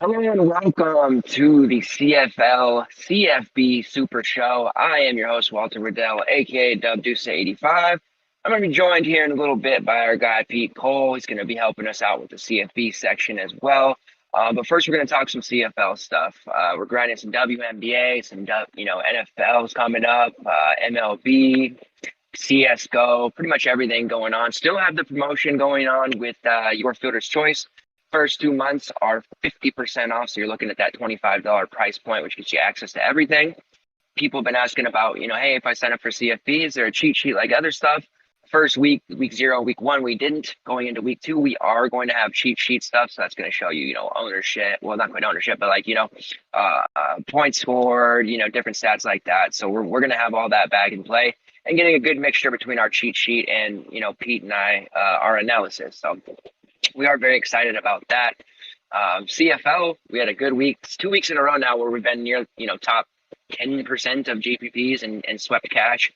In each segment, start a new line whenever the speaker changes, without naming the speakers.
Hello and welcome to the CFL CFB Super Show. I am your host, Walter Riddell, aka Dub Deuce 85. I'm going to be joined here in a little bit by our guy, Pete Cole. He's going to be helping us out with the CFB section as well. But first, we're going to talk some CFL stuff. We're grinding some WNBA, some NFL's coming up, MLB, CSGO, pretty much everything going on. Still have the promotion going on with Your Fielder's Choice. First 2 months are 50% off, so you're looking at that $25 price point, which gets you access to everything. People have been asking about, hey, if I sign up for CFB, is there a cheat sheet like other stuff? First week 0, week 1, we didn't. Going into week 2, we are going to have cheat sheet stuff, so that's going to show you, ownership. Well, not quite ownership, but points scored, different stats like that. So we're going to have all that back in play and getting a good mixture between our cheat sheet and, Pete and I, our analysis. So we are very excited about that. CFL, we had a good week. It's 2 weeks in a row now where we've been near, top 10% of GPPs and swept cash.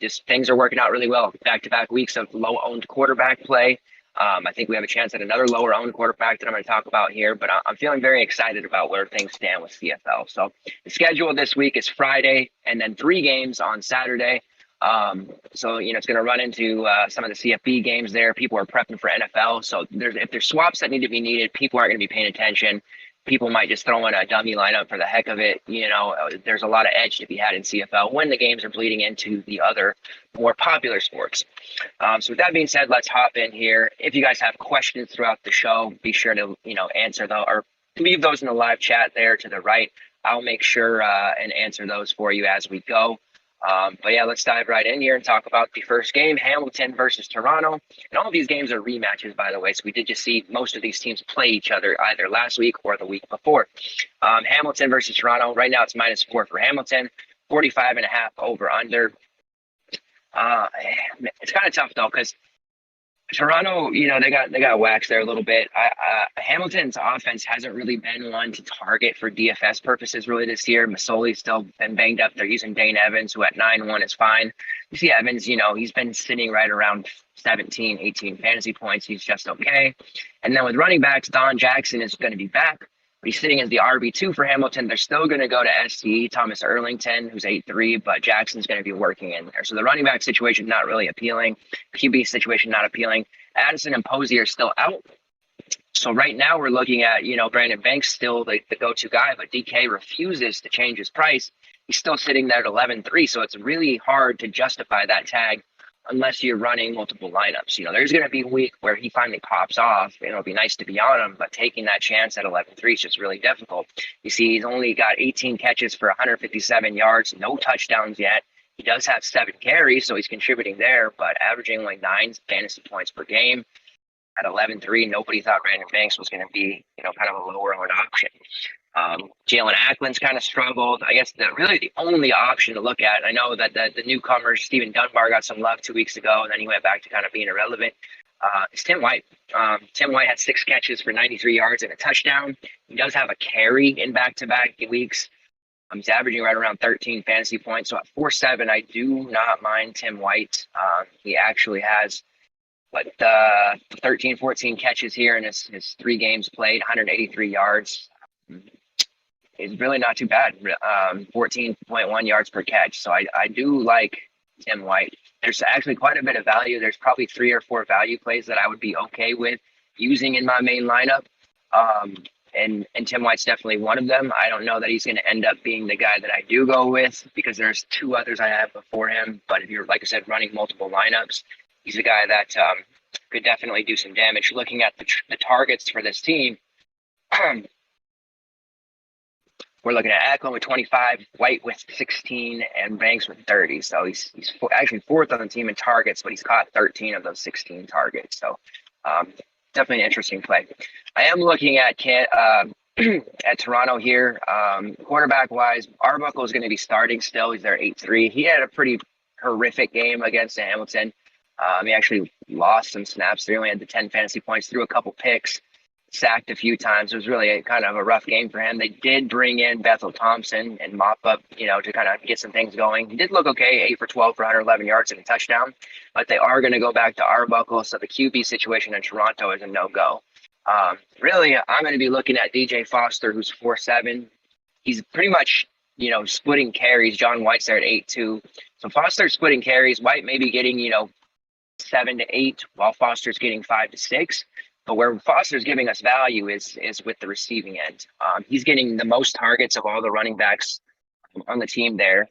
Just things are working out really well. Back-to-back weeks of low-owned quarterback play. I think we have a chance at another lower-owned quarterback that I'm going to talk about here, but I'm feeling very excited about where things stand with CFL. So the schedule this week is Friday and then 3 games on Saturday. So it's going to run into some of the CFB games there. People are prepping for NFL. So if there's swaps that need to be needed, people aren't going to be paying attention. People might just throw in a dummy lineup for the heck of it. There's a lot of edge to be had in CFL when the games are bleeding into the other more popular sports. So with that being said, let's hop in here. If you guys have questions throughout the show, be sure to, answer those or leave those in the live chat there to the right. I'll make sure and answer those for you as we go. But yeah, let's dive right in here and talk about the first game, Hamilton versus Toronto. And all of these games are rematches, by the way. So we did just see most of these teams play each other either last week or the week before. Hamilton versus Toronto. Right now it's -4 for Hamilton, 45.5 over under. It's kind of tough though, because Toronto, they got waxed there a little bit. Hamilton's offense hasn't really been one to target for DFS purposes really this year. Masoli's still been banged up. They're using Dane Evans, who at 9-1 is fine. You see Evans, he's been sitting right around 17, 18 fantasy points. He's just okay. And then with running backs, Don Jackson is going to be back. But he's sitting as the RB2 for Hamilton. They're still going to go to SCE, Thomas Erlington, who's 8-3, but Jackson's going to be working in there. So the running back situation, not really appealing. QB situation, not appealing. Addison and Posey are still out. So right now we're looking at, Brandon Banks still the go-to guy, but DK refuses to change his price. He's still sitting there at 11-3, so it's really hard to justify that tag unless you're running multiple lineups. There's going to be a week where he finally pops off, and it'll be nice to be on him, but taking that chance at 11-3 is just really difficult. You see, he's only got 18 catches for 157 yards, no touchdowns yet. He does have 7 carries, so he's contributing there, but averaging like 9 fantasy points per game. At 11-3, nobody thought Brandon Banks was going to be, kind of a lower-owned option. Jalen Ackland's kind of struggled. I guess really the only option to look at, I know that the newcomers, Stephen Dunbar, got some love 2 weeks ago, and then he went back to kind of being irrelevant. It's Tim White. Tim White had 6 catches for 93 yards and a touchdown. He does have a carry in back-to-back weeks. He's averaging right around 13 fantasy points. So at 4.7, I do not mind Tim White. He actually has 13, 14 catches here in his 3 games played, 183 yards. It's really not too bad. 14.1 yards per catch. So I do like Tim White. There's actually quite a bit of value. There's probably 3 or 4 value plays that I would be okay with using in my main lineup. And Tim White's definitely one of them. I don't know that he's going to end up being the guy that I do go with because there's 2 others I have before him. But if you're, like I said, running multiple lineups, he's a guy that could definitely do some damage. Looking at the targets for this team, we're looking at Ackland with 25, White with 16, and Banks with 30. So he's actually 4th on the team in targets, but he's caught 13 of those 16 targets. So definitely an interesting play. I am looking at at Toronto here. Quarterback-wise, Arbuckle is going to be starting still. He's there 8-3. He had a pretty horrific game against Hamilton. He actually lost some snaps. He only had the 10 fantasy points, threw a couple picks, sacked a few times. It was really kind of a rough game for him. They did bring in Bethel Thompson and mop up, to kind of get some things going. He did look okay, 8 for 12 for 111 yards and a touchdown, but they are going to go back to Arbuckle. So the QB situation in Toronto is a no-go. Really, I'm going to be looking at DJ Foster, who's 4.7. He's pretty much, splitting carries. John White's there at 8.2. So Foster's splitting carries. White may be getting, 7 to 8, while Foster's getting 5 to 6. But where Foster's giving us value is with the receiving end. He's getting the most targets of all the running backs on the team there.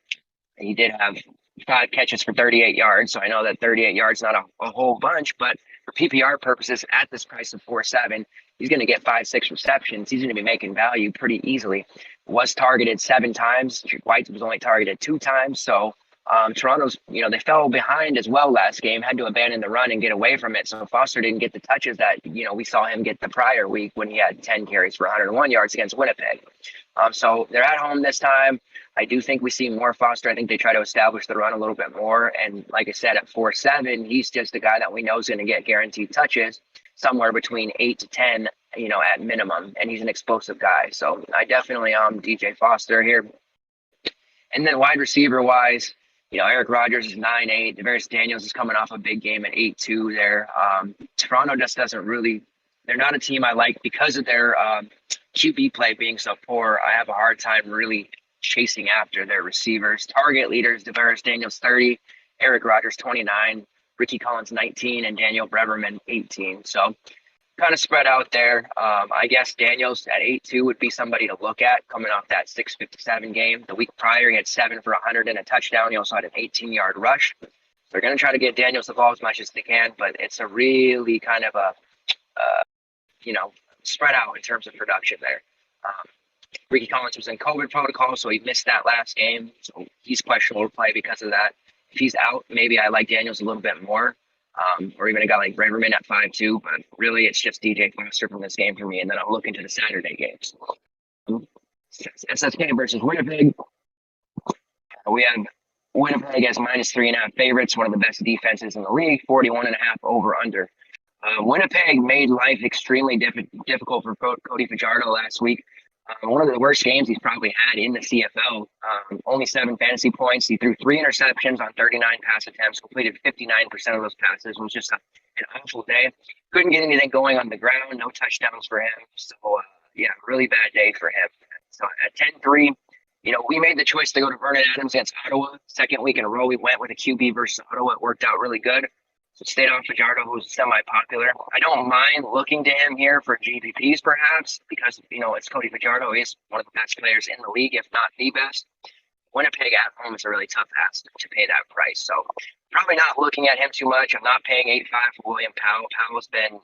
He did have 5 catches for 38 yards. So I know that 38 yards not a whole bunch, but for PPR purposes, at this price of 4.7, he's going to get 5, 6 receptions. He's going to be making value pretty easily. Was targeted 7 times. White was only targeted 2 times. So Toronto's, they fell behind as well last game, had to abandon the run and get away from it. So Foster didn't get the touches that, we saw him get the prior week when he had 10 carries for 101 yards against Winnipeg. So they're at home this time. I do think we see more Foster. I think they try to establish the run a little bit more. And like I said, at 4.7, he's just a guy that we know is going to get guaranteed touches somewhere between 8 to 10, at minimum. And he's an explosive guy. So I definitely DJ Foster here. And then wide receiver wise, Eric Rogers is 9.8. Devarius Daniels is coming off a big game at 8.2 there. Toronto just doesn't really, they're not a team I like because of their QB play being so poor. I have a hard time really chasing after their receivers. Target leaders, Devarius Daniels 30, Eric Rogers 29, Ricky Collins 19, and Daniel Breverman 18. So kind of spread out there. I guess Daniels at 8.2 would be somebody to look at coming off that 657 game. The week prior, he had 7 for 100 and a touchdown. He also had an 18-yard rush. They're going to try to get Daniels the ball as much as they can, but it's a really kind of a, spread out in terms of production there. Ricky Collins was in COVID protocol, so he missed that last game. So he's questionable to play because of that. If he's out, maybe I like Daniels a little bit more. Or even a guy like Breverman at 5.2, but really it's just DJ Foster from this game for me, and then I'll look into the Saturday games. SSK versus Winnipeg. We have Winnipeg as -3.5 favorites, one of the best defenses in the league, 41.5 over under. Winnipeg made life extremely difficult for Cody Fajardo last week. One of the worst games he's probably had in the CFL. Only 7 fantasy points. He threw 3 interceptions on 39 pass attempts, completed 59% of those passes. It was just an awful day. Couldn't get anything going on the ground. No touchdowns for him. So, really bad day for him. So at 10-3, we made the choice to go to Vernon Adams against Ottawa. Second week in a row, we went with a QB versus Ottawa. It worked out really good. So stayed on Fajardo, who's semi-popular. I don't mind looking to him here for GPPs, perhaps, because, it's Cody Fajardo. He's one of the best players in the league, if not the best. Winnipeg at home is a really tough ask to pay that price. So probably not looking at him too much. I'm not paying 8.5 for William Powell. Powell's been,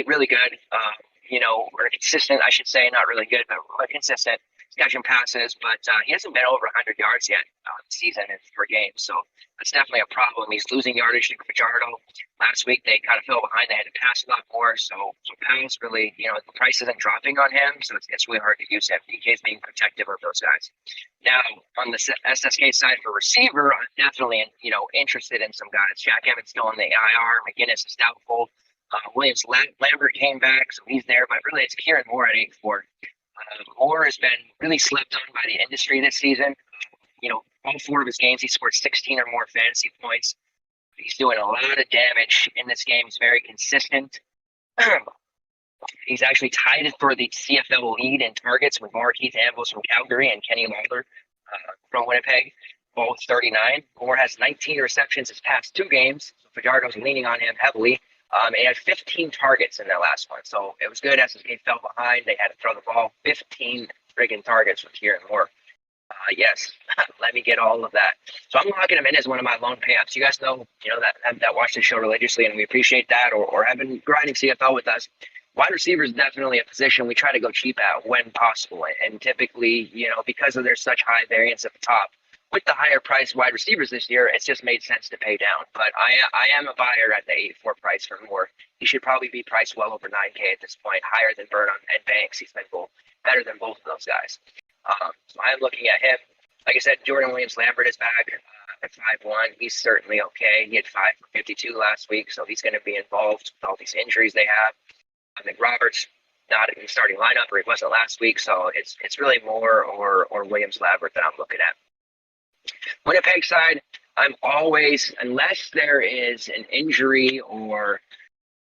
really good. Or consistent, I should say. Not really good, but consistent. He's catching passes, but he hasn't been over 100 yards yet this season in 4 games. So that's definitely a problem. He's losing yardage to Fajardo. Last week, they kind of fell behind. They had to pass a lot more. So Powell's really, the price isn't dropping on him. So it's really hard to use him. DK's being protective of those guys. Now, on the SSK side for receiver, I'm definitely, interested in some guys. Jack Evans still on the IR. McGinnis is doubtful. Williams Lambert came back, so he's there. But really, it's Kieran Moore at 8.4. Moore has been really slept on by the industry this season. All 4 of his games, he scored 16 or more fantasy points. He's doing a lot of damage in this game. He's very consistent. He's actually tied for the CFL lead in targets with Markeith Ambrose from Calgary and Kenny Lawler from Winnipeg, both 39. Moore has 19 receptions his past 2 games. So Fajardo's leaning on him heavily. He had 15 targets in their last one. So it was good. SSK fell behind. They had to throw the ball. 15 friggin' targets with Kieran Moore. Yes, let me get all of that. So I'm locking him in as one of my loan payups. You guys know, that watch the show religiously, and we appreciate that, or have been grinding CFL with us. Wide receiver is definitely a position we try to go cheap at when possible. And typically, because of their such high variance at the top, with the higher priced wide receivers this year, it's just made sense to pay down. But I am a buyer at the 8.4 price for Moore. He should probably be priced well over 9K at this point, higher than Burnham and Banks. He's been better than both of those guys. So I'm looking at him. Like I said, Jordan Williams Lambert is back at 5.1. He's certainly okay. He had 5 for 52 last week, so he's going to be involved with all these injuries they have. I think Roberts not in the starting lineup, or he wasn't last week, so it's really Moore or Williams Lambert that I'm looking at. Winnipeg side, I'm always, unless there is an injury or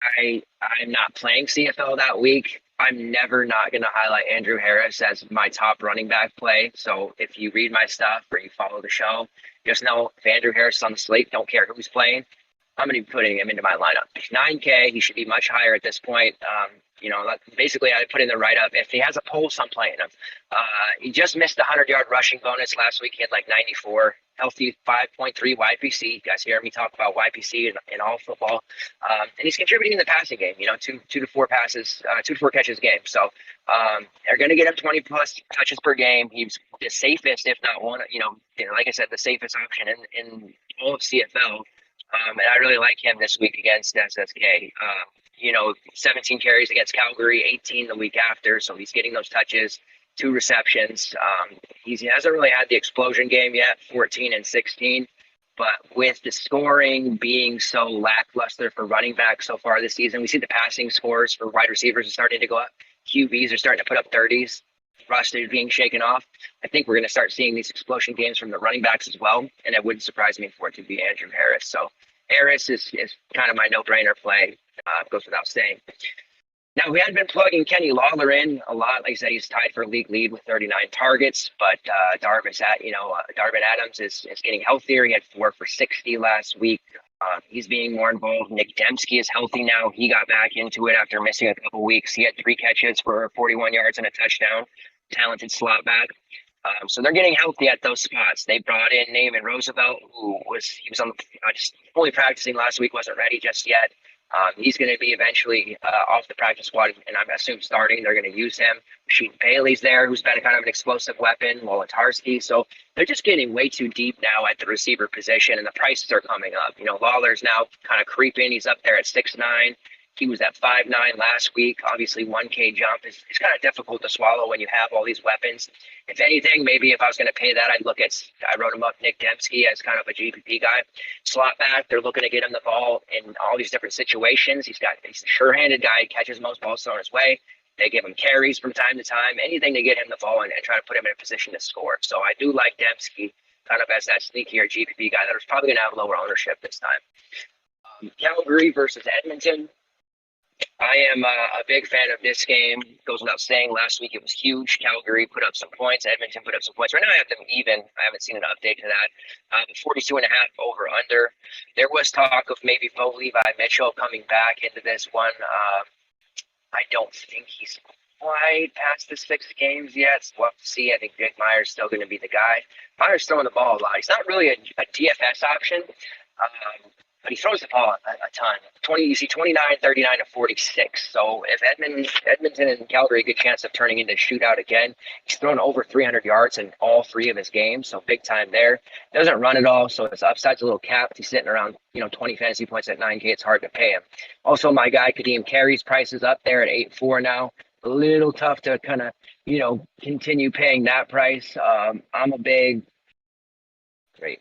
I'm not playing CFL that week. I'm never not going to highlight Andrew Harris as my top running back play. So if you read my stuff or you follow the show, just know if Andrew Harris is on the slate, don't care who's playing. I'm going to be putting him into my lineup. He's 9K. He should be much higher at this point. Basically, I put in the write up. If he has a pulse, I'm playing him. He just missed the 100-yard rushing bonus last week. He had like 94. Healthy 5.3 YPC. You guys hear me talk about YPC in all football. And he's contributing in the passing game, two to four passes, 2 to 4 catches a game. So they're going to get him 20 plus touches per game. He's the safest, if not one, like I said, the safest option in all of CFL. And I really like him this week against SSK. 17 carries against Calgary, 18 the week after. So he's getting those touches, 2 receptions. He hasn't really had the explosion game yet, 14 and 16. But with the scoring being so lackluster for running back so far this season, we see the passing scores for wide receivers are starting to go up. QBs are starting to put up 30s. Rust is being shaken off. I think we're going to start seeing these explosion games from the running backs as well, and it wouldn't surprise me for it to be Andrew Harris. So Harris is kind of my no-brainer play. Goes without saying. Now, we had been plugging Kenny Lawler in a lot. Like I said, he's tied for a league lead with 39 targets, but Darvin Adams is getting healthier. He had 4 for 60 last week. He's being more involved. Nick Dembski is healthy now. He got back into it after missing a couple weeks. He had 3 catches for 41 yards and a touchdown. Talented slot back. So they're getting healthy at those spots. They brought in Naaman Roosevelt, he was on just fully practicing last week, wasn't ready just yet. He's going to be eventually off the practice squad, and I assume starting. They're going to use him. Rasheed Bailey's there, who's been kind of an explosive weapon. Wolatarski. So they're just getting way too deep now at the receiver position, and the prices are coming up. Lawler's now kind of creeping. He's up there at 6'9". He was at 5'9" last week. Obviously, 1K jump is kind of difficult to swallow when you have all these weapons. If anything, maybe if I was going to pay that, I wrote him up Nick Dembski as kind of a GPP guy. Slot back, they're looking to get him the ball in all these different situations. He's a sure-handed guy, catches most balls thrown his way. They give him carries from time to time, anything to get him the ball and try to put him in a position to score. So I do like Dembski kind of as that sneakier GPP guy that is probably going to have lower ownership this time. Calgary versus Edmonton. I am a big fan of this game. Goes without saying, last week it was huge. Calgary put up some points. Edmonton put up some points. Right now I have them even. I haven't seen an update to that. 42.5 over under. There was talk of maybe Bo Levi Mitchell coming back into this one. I don't think he's quite past the 6 games yet. We'll have to see. I think Jake Meyer's still going to be the guy. Meyer's throwing the ball a lot. He's not really a DFS option. But he throws the ball a ton. You see 29, 39, and 46. So if Edmonton and Calgary get a chance of turning into a shootout again, he's thrown over 300 yards in all 3 of his games. So big time there. Doesn't run at all, so his upside's a little capped. He's sitting around 20 fantasy points at 9K. It's hard to pay him. Also, my guy Kadeem Carey's price is up there at 8.4 now. A little tough to kind of continue paying that price. I'm a big great.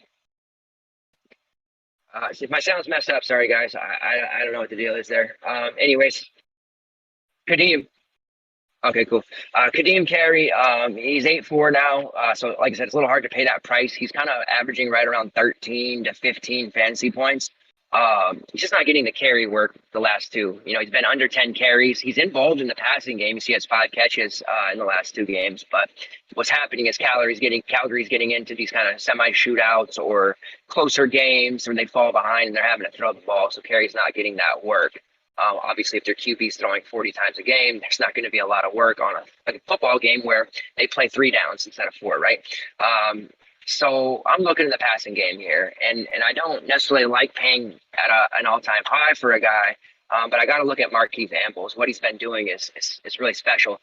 If my sound's messed up, sorry guys. I don't know what the deal is there. Anyways, Kadeem. Okay, cool. Kadeem Carey, he's 8.4 now. So like I said, it's a little hard to pay that price. He's kind of averaging right around 13 to 15 fantasy points. He's just not getting the carry work the last 2. He's been under 10 carries. He's involved in the passing game. He has 5 catches in the last 2 games. But what's happening is Calgary's getting into these kind of semi-shootouts or closer games where they fall behind and they're having to throw the ball. So Carey's not getting that work. Obviously, if their QB's throwing 40 times a game, there's not going to be a lot of work on a football game where they play 3 downs instead of 4, right? So I'm looking at the passing game here, and I don't necessarily like paying at an all-time high for a guy, but I got to look at Marquis Ambles. What he's been doing is really special.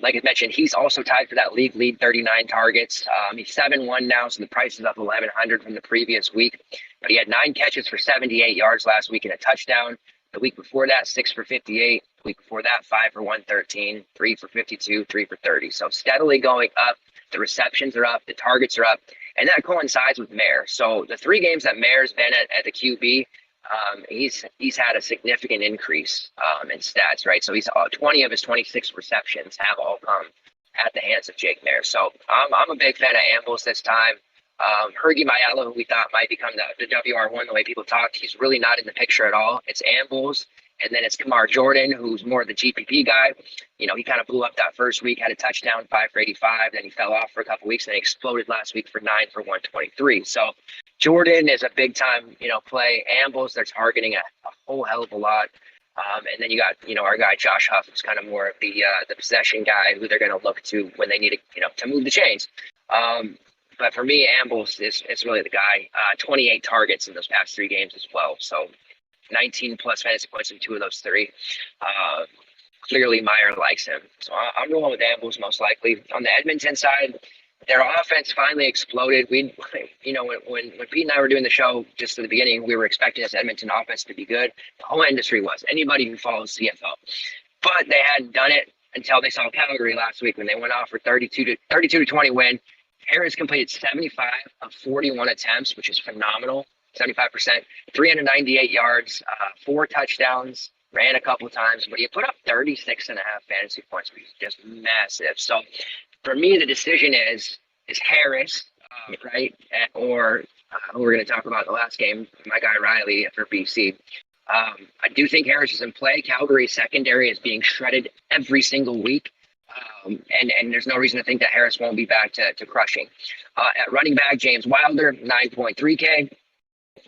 Like I mentioned, he's also tied for that league lead, 39 targets. He's 7-1 now, so the price is up 1,100 from the previous week. But he had 9 catches for 78 yards last week and a touchdown. The week before that, 6 for 58. The week before that, 5 for 113, 3 for 52, 3 for 30. So steadily going up. The receptions are up, the targets are up, and that coincides with Mayer. So the 3 games that Mayer's been at the QB, he's had a significant increase in stats, right? So he's 20 of his 26 receptions have all come at the hands of Jake Mayer. So I'm a big fan of Ambles this time. Hergy Mayala, who we thought might become the WR1 the way people talked, he's really not in the picture at all. It's Ambles, And then it's Kamar Jordan, who's more the GPP guy. He kind of blew up that first week, had a touchdown, 5 for 85. Then he fell off for a couple weeks, and then he exploded last week for 9 for 123. So Jordan is a big time, play. Ambles, they're targeting a whole hell of a lot. And then you got, our guy Josh Huff, who's kind of more of the possession guy who they're going to look to when they need to, to move the chains. But for me, Ambles is really the guy. 28 targets in those past 3 games as well. So 19 plus fantasy points in 2 of those 3. Clearly, Meyer likes him. So I'm rolling with Ambles most likely. On the Edmonton side, their offense finally exploded. When Pete and I were doing the show just at the beginning, we were expecting this Edmonton offense to be good. The whole industry was. Anybody who follows CFL. But they hadn't done it until they saw Calgary last week when they went off for 32 to 20 win. Harris completed 75 of 41 attempts, which is phenomenal. 75%, 398 yards, 4 touchdowns, ran a couple of times, but he put up 36 and a half fantasy points, which is just massive. So for me, the decision is Harris, right? Or who we're going to talk about the last game, my guy Riley for BC. I do think Harris is in play. Calgary's secondary is being shredded every single week. And there's no reason to think that Harris won't be back to crushing. At running back, James Wilder, 9.3K.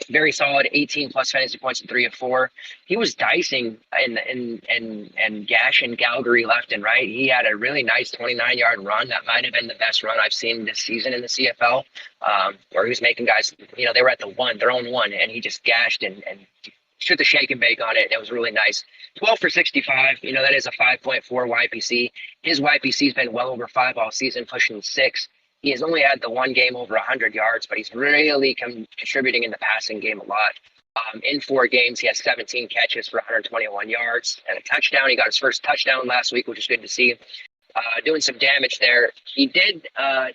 Very solid, 18 plus fantasy points in 3 of 4. He was dicing and gashing Calgary left and right. He had a really nice 29-yard run. That might have been the best run I've seen this season in the CFL, where he was making guys, they were at their own one, and he just gashed and shoot the shake and bake on it. It was really nice. 12 for 65. That is a 5.4 YPC. His YPC's been well over 5 all season, pushing 6. He has only had the 1 game over 100 yards, but he's really contributing in the passing game a lot. In 4 games, he has 17 catches for 121 yards and a touchdown. He got his first touchdown last week, which is good to see. Doing some damage there. He did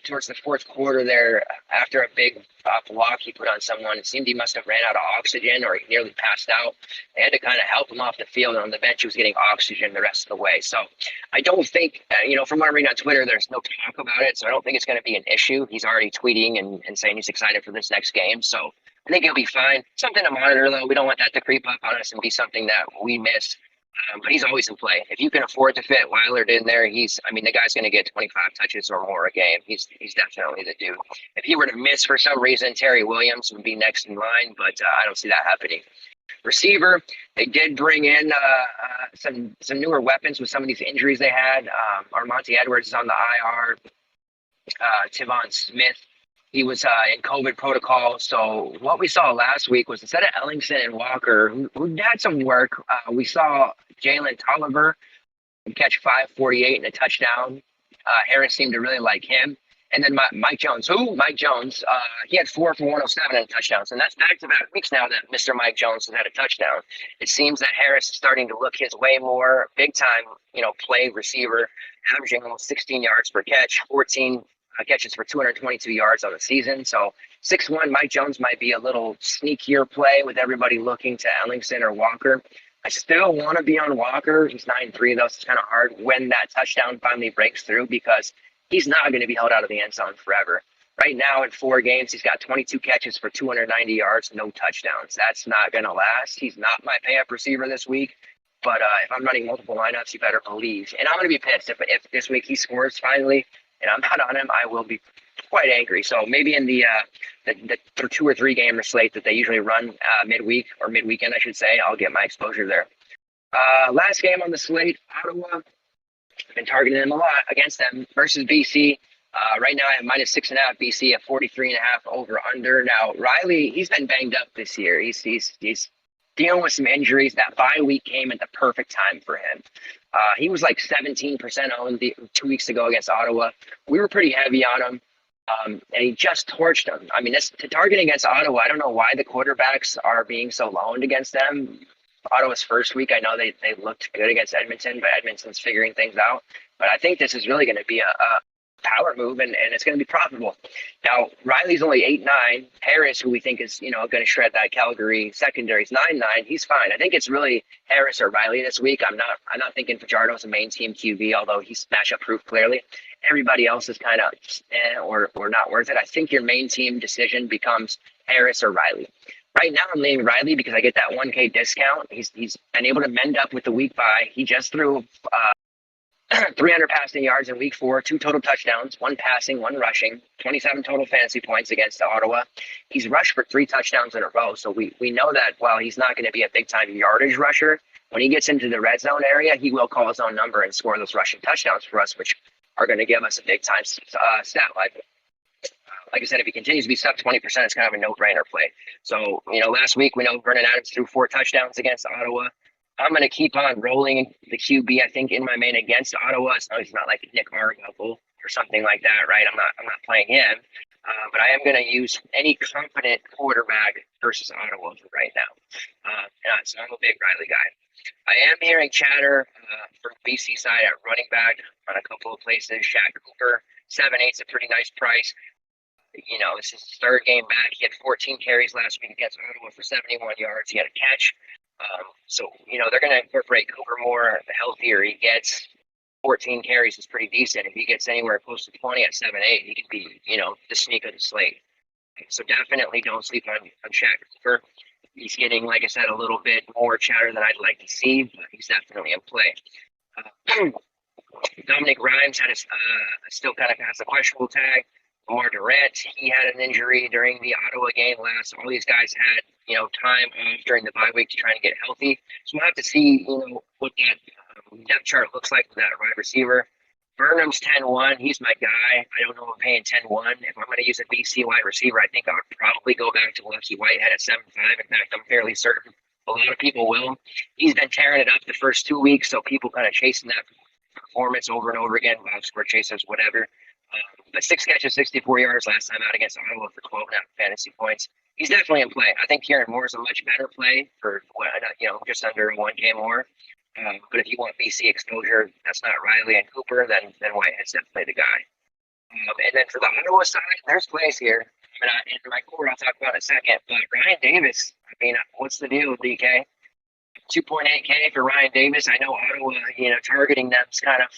towards the 4th quarter there, after a big block he put on someone. It seemed he must have ran out of oxygen, or he nearly passed out. They had to kind of help him off the field, and on the bench he was getting oxygen the rest of the way. So I don't think, from what I'm reading on Twitter, there's no talk about it, so I don't think it's going to be an issue. He's already tweeting and saying he's excited for this next game, so I think he'll be fine. Something to monitor, though. We don't want that to creep up on us and be something that we miss. But he's always in play. If you can afford to fit Willard in there, the guy's going to get 25 touches or more a game. He's definitely the dude. If he were to miss for some reason, Terry Williams would be next in line, but I don't see that happening. Receiver, they did bring in some newer weapons with some of these injuries they had. Armonte Edwards is on the IR. Tivon Smith, he was in COVID protocol. So what we saw last week was, instead of Ellingson and Walker, who had some work, we saw Jalen Tolliver catch 548 and a touchdown. Harris seemed to really like him. And then Mike Jones, he had 4 for 107 and a touchdown. And that's back-to-back weeks now that Mr. Mike Jones has had a touchdown. It seems that Harris is starting to look his way more. Big-time, play receiver, averaging almost 16 yards per catch, 14 catches for 222 yards on the season. So 6'1", Mike Jones might be a little sneakier play with everybody looking to Ellingson or Walker. I still want to be on Walker. He's 9-3, though, so it's kind of hard when that touchdown finally breaks through, because he's not going to be held out of the end zone forever. Right now, in 4 games, he's got 22 catches for 290 yards, no touchdowns. That's not going to last. He's not my pay-up receiver this week. But if I'm running multiple lineups, you better believe. And I'm going to be pissed if this week he scores finally and I'm not on him. I will be quite angry. So maybe in the 2 or 3 game slate that they usually run midweek or midweekend, I should say, I'll get my exposure there. Last game on the slate, Ottawa. I've been targeting them a lot against them versus BC. Right now I have -6.5 BC at 43.5 over under. Now Riley, he's been banged up this year. He's dealing with some injuries. That bye week came at the perfect time for him. He was like 17% owned 2 weeks ago against Ottawa. We were pretty heavy on him, and he just torched them. I mean, this targeting against Ottawa, I don't know why the quarterbacks are being so loaned against them. Ottawa's first week, I know they looked good against Edmonton, but Edmonton's figuring things out. But I think this is really going to be a power move, and it's going to be profitable. Now, Riley's only 8-9. Harris, who we think is, going to shred that Calgary secondary, is 9-9. He's fine. I think it's really Harris or Riley this week. I'm not thinking Fajardo's a main team QB, although he's matchup proof clearly. Everybody else is kind of or not worth it. I think your main team decision becomes Harris or Riley. Right now, I'm leaning Riley because I get that 1K discount. He's been able to mend up with the week bye. He just threw 300 passing yards in week 4, 2 total touchdowns, 1 passing, 1 rushing, 27 total fantasy points against Ottawa. He's rushed for 3 touchdowns in a row. So we know that while he's not going to be a big time yardage rusher, when he gets into the red zone area, he will call his own number and score those rushing touchdowns for us, which are going to give us a big time stat line. Like I said, if he continues to be sub 20%, it's kind of a no-brainer play. So, last week we know Vernon Adams threw 4 touchdowns against Ottawa. I'm going to keep on rolling the QB, I think, in my main against Ottawa. So he's not like Nick Arbuckle or something like that, right? I'm not playing him. But I am going to use any confident quarterback versus Ottawa right now. So I'm a big Riley guy. I am hearing chatter from BC side at running back on a couple of places. Shaq Cooper, 7.8's a pretty nice price. This is his 3rd game back. He had 14 carries last week against Ottawa for 71 yards. He had a catch. So they're going to incorporate Cooper more. The healthier he gets, 14 carries is pretty decent. If he gets anywhere close to 20 at 7.8, he could be, the sneak of the slate. So definitely don't sleep on Shaq Cooper. He's getting, like I said, a little bit more chatter than I'd like to see, but he's definitely in play. Dominic Rhymes still kind of has a questionable tag. Lamar Durant, he had an injury during the Ottawa game last. All these guys had, time off during the bye week to try and get healthy. So we'll have to see, what that depth chart looks like with that wide receiver. Burnham's 10-1. He's my guy. I don't know if I'm paying 10-1. If I'm going to use a BC wide receiver, I think I'll probably go back to Lefty Whitehead at 7.5. In fact, I'm fairly certain a lot of people will. He's been tearing it up the first 2 weeks, so people kind of chasing that performance over and over again. Box score chasers, whatever. But 6 catches, 64 yards last time out against Ottawa for 12.5 fantasy points. He's definitely in play. I think Kieran Moore is a much better play for just under 1K more. But if you want BC exposure, that's not Riley and Cooper, then Whitehead's definitely the guy. And then for the Ottawa side, there's plays here. In my core, I'll talk about in a second. But Ryan Davis, what's the deal, DK? 2.8K for Ryan Davis. I know Ottawa, targeting them is kind of,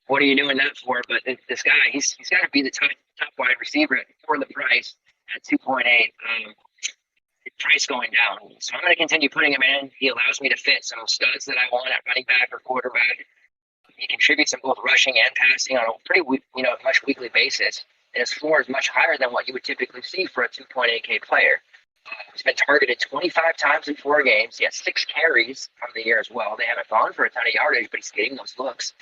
what are you doing that for? But this guy, he's got to be the top wide receiver for the price at 2.8. Price going down. So I'm going to continue putting him in. He allows me to fit some studs that I want at running back or quarterback. He contributes in both rushing and passing on a pretty, much weekly basis. And his floor is much higher than what you would typically see for a 2.8K player. He's been targeted 25 times in 4 games. He has 6 carries on the year as well. They haven't gone for a ton of yardage, but he's getting those looks.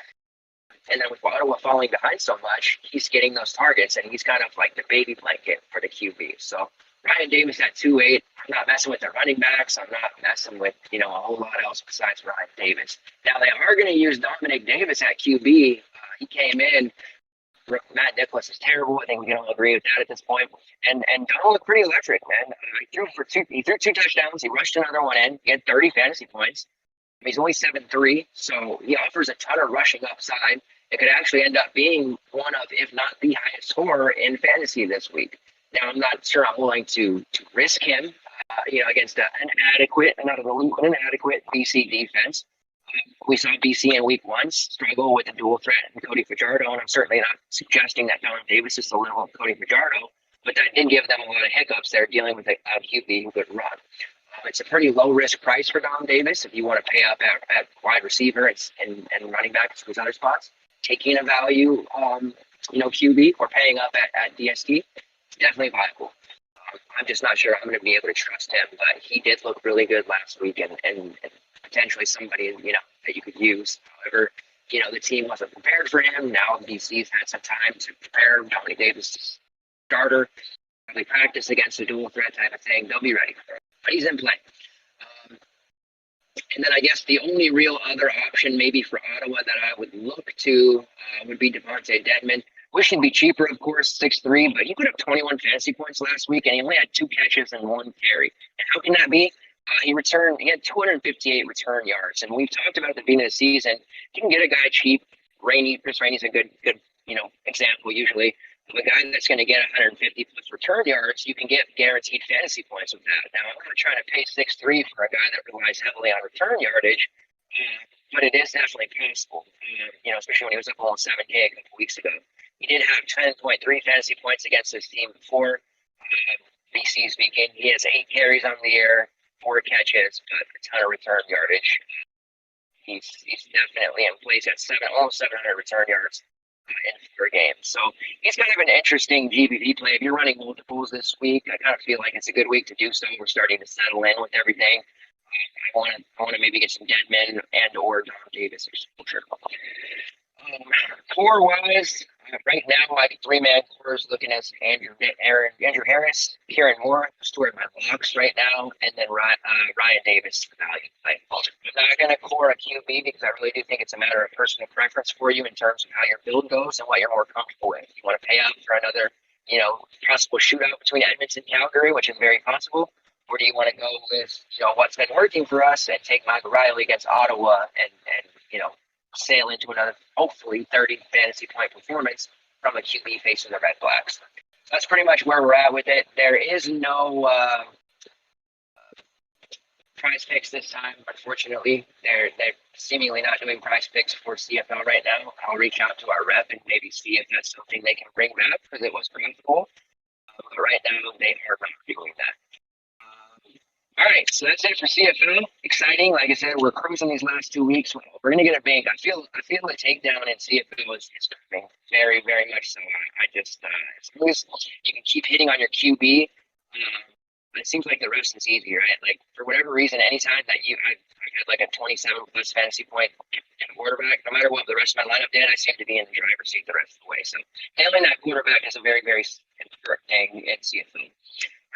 And then with Ottawa falling behind so much, he's getting those targets, and he's kind of like the baby blanket for the QB. So Ryan Davis at 2.8. I'm not messing with the running backs. I'm not messing with, a whole lot else besides Ryan Davis. Now, they are going to use Dominic Davis at QB. He came in. Matt Nicholas is terrible. I think we can all agree with that at this point. And Don looked pretty electric, man. He threw 2 touchdowns. He rushed another one in. He had 30 fantasy points. He's only 7'3", so he offers a ton of rushing upside. It could actually end up being one of, if not the highest scorer in fantasy this week. Now, I'm not sure I'm willing to risk him, against an inadequate BC defense. We saw BC in week 1 struggle with the dual threat and Cody Fajardo, and I'm certainly not suggesting that Don Davis is the level of Cody Fajardo, but that did give them a lot of hiccups there dealing with a QB who could run. It's a pretty low risk price for Dom Davis if you want to pay up at wide receiver and running back to those other spots. Taking a value, QB or paying up at DST, definitely viable. I'm just not sure I'm going to be able to trust him, but he did look really good last week and potentially somebody, that you could use. However, the team wasn't prepared for him. Now BC's had some time to prepare. Dominic Davis starter, probably practice against a dual threat type of thing. They'll be ready for him. But he's in play. And then I guess the only real other option maybe for Ottawa that I would look to would be Devontae Dedmon. Wish he'd be cheaper, of course, 6'3", but he put up 21 fantasy points last week, and he only had 2 catches and 1 carry. And how can that be? He had 258 return yards. And we've talked about at the beginning of the season, you can get a guy cheap. Chris Rainey's a good example usually. A guy that's going to get 150 plus return yards, you can get guaranteed fantasy points with that. Now, I'm not trying to pay 6'3" for a guy that relies heavily on return yardage, but it is definitely possible, especially when he was up almost 7K a couple weeks ago. He did have 10.3 fantasy points against his team before. BC's weekend. He has 8 carries on the year, 4 catches, but a ton of return yardage. He's definitely in place at almost 700 return yards in 4 games. So he's kind of an interesting GPP play. If you're running multiples this week, I kind of feel like it's a good week to do so. We're starting to settle in with everything. I want to maybe get some dead men and or John Davis exposure. Core wise, right now my 3-man core is looking at Andrew Harris, Kieran Moore, two of my locks right now, and then Ryan Davis value play. I'm not going to core a QB because I really do think it's a matter of personal preference for you in terms of how your build goes and what you're more comfortable with. You want to pay up for another, possible shootout between Edmonton and Calgary, which is very possible. Or do you want to go with, what's been working for us and take Michael Riley against Ottawa and sail into another, hopefully, 30 fantasy point performance from a QB facing the Red Blacks? That's pretty much where we're at with it. There is no prize picks this time, unfortunately. They're seemingly not doing prize picks for CFL right now. I'll reach out to our rep and maybe see if that's something they can bring back because it was profitable. But right now, they are not doing that. All right, so that's it for CFL. Exciting. Like I said, we're cruising these last 2 weeks. We're going to get a bank. I feel the takedown in CFL is coming very, very much so. I just, as long as you can keep hitting on your QB, it seems like the rest is easy, right? Like, for whatever reason, anytime that I've had like a 27-plus fantasy point quarterback, no matter what the rest of my lineup did, I seem to be in the driver's seat the rest of the way. So handling that quarterback is a very, very important thing in CFL.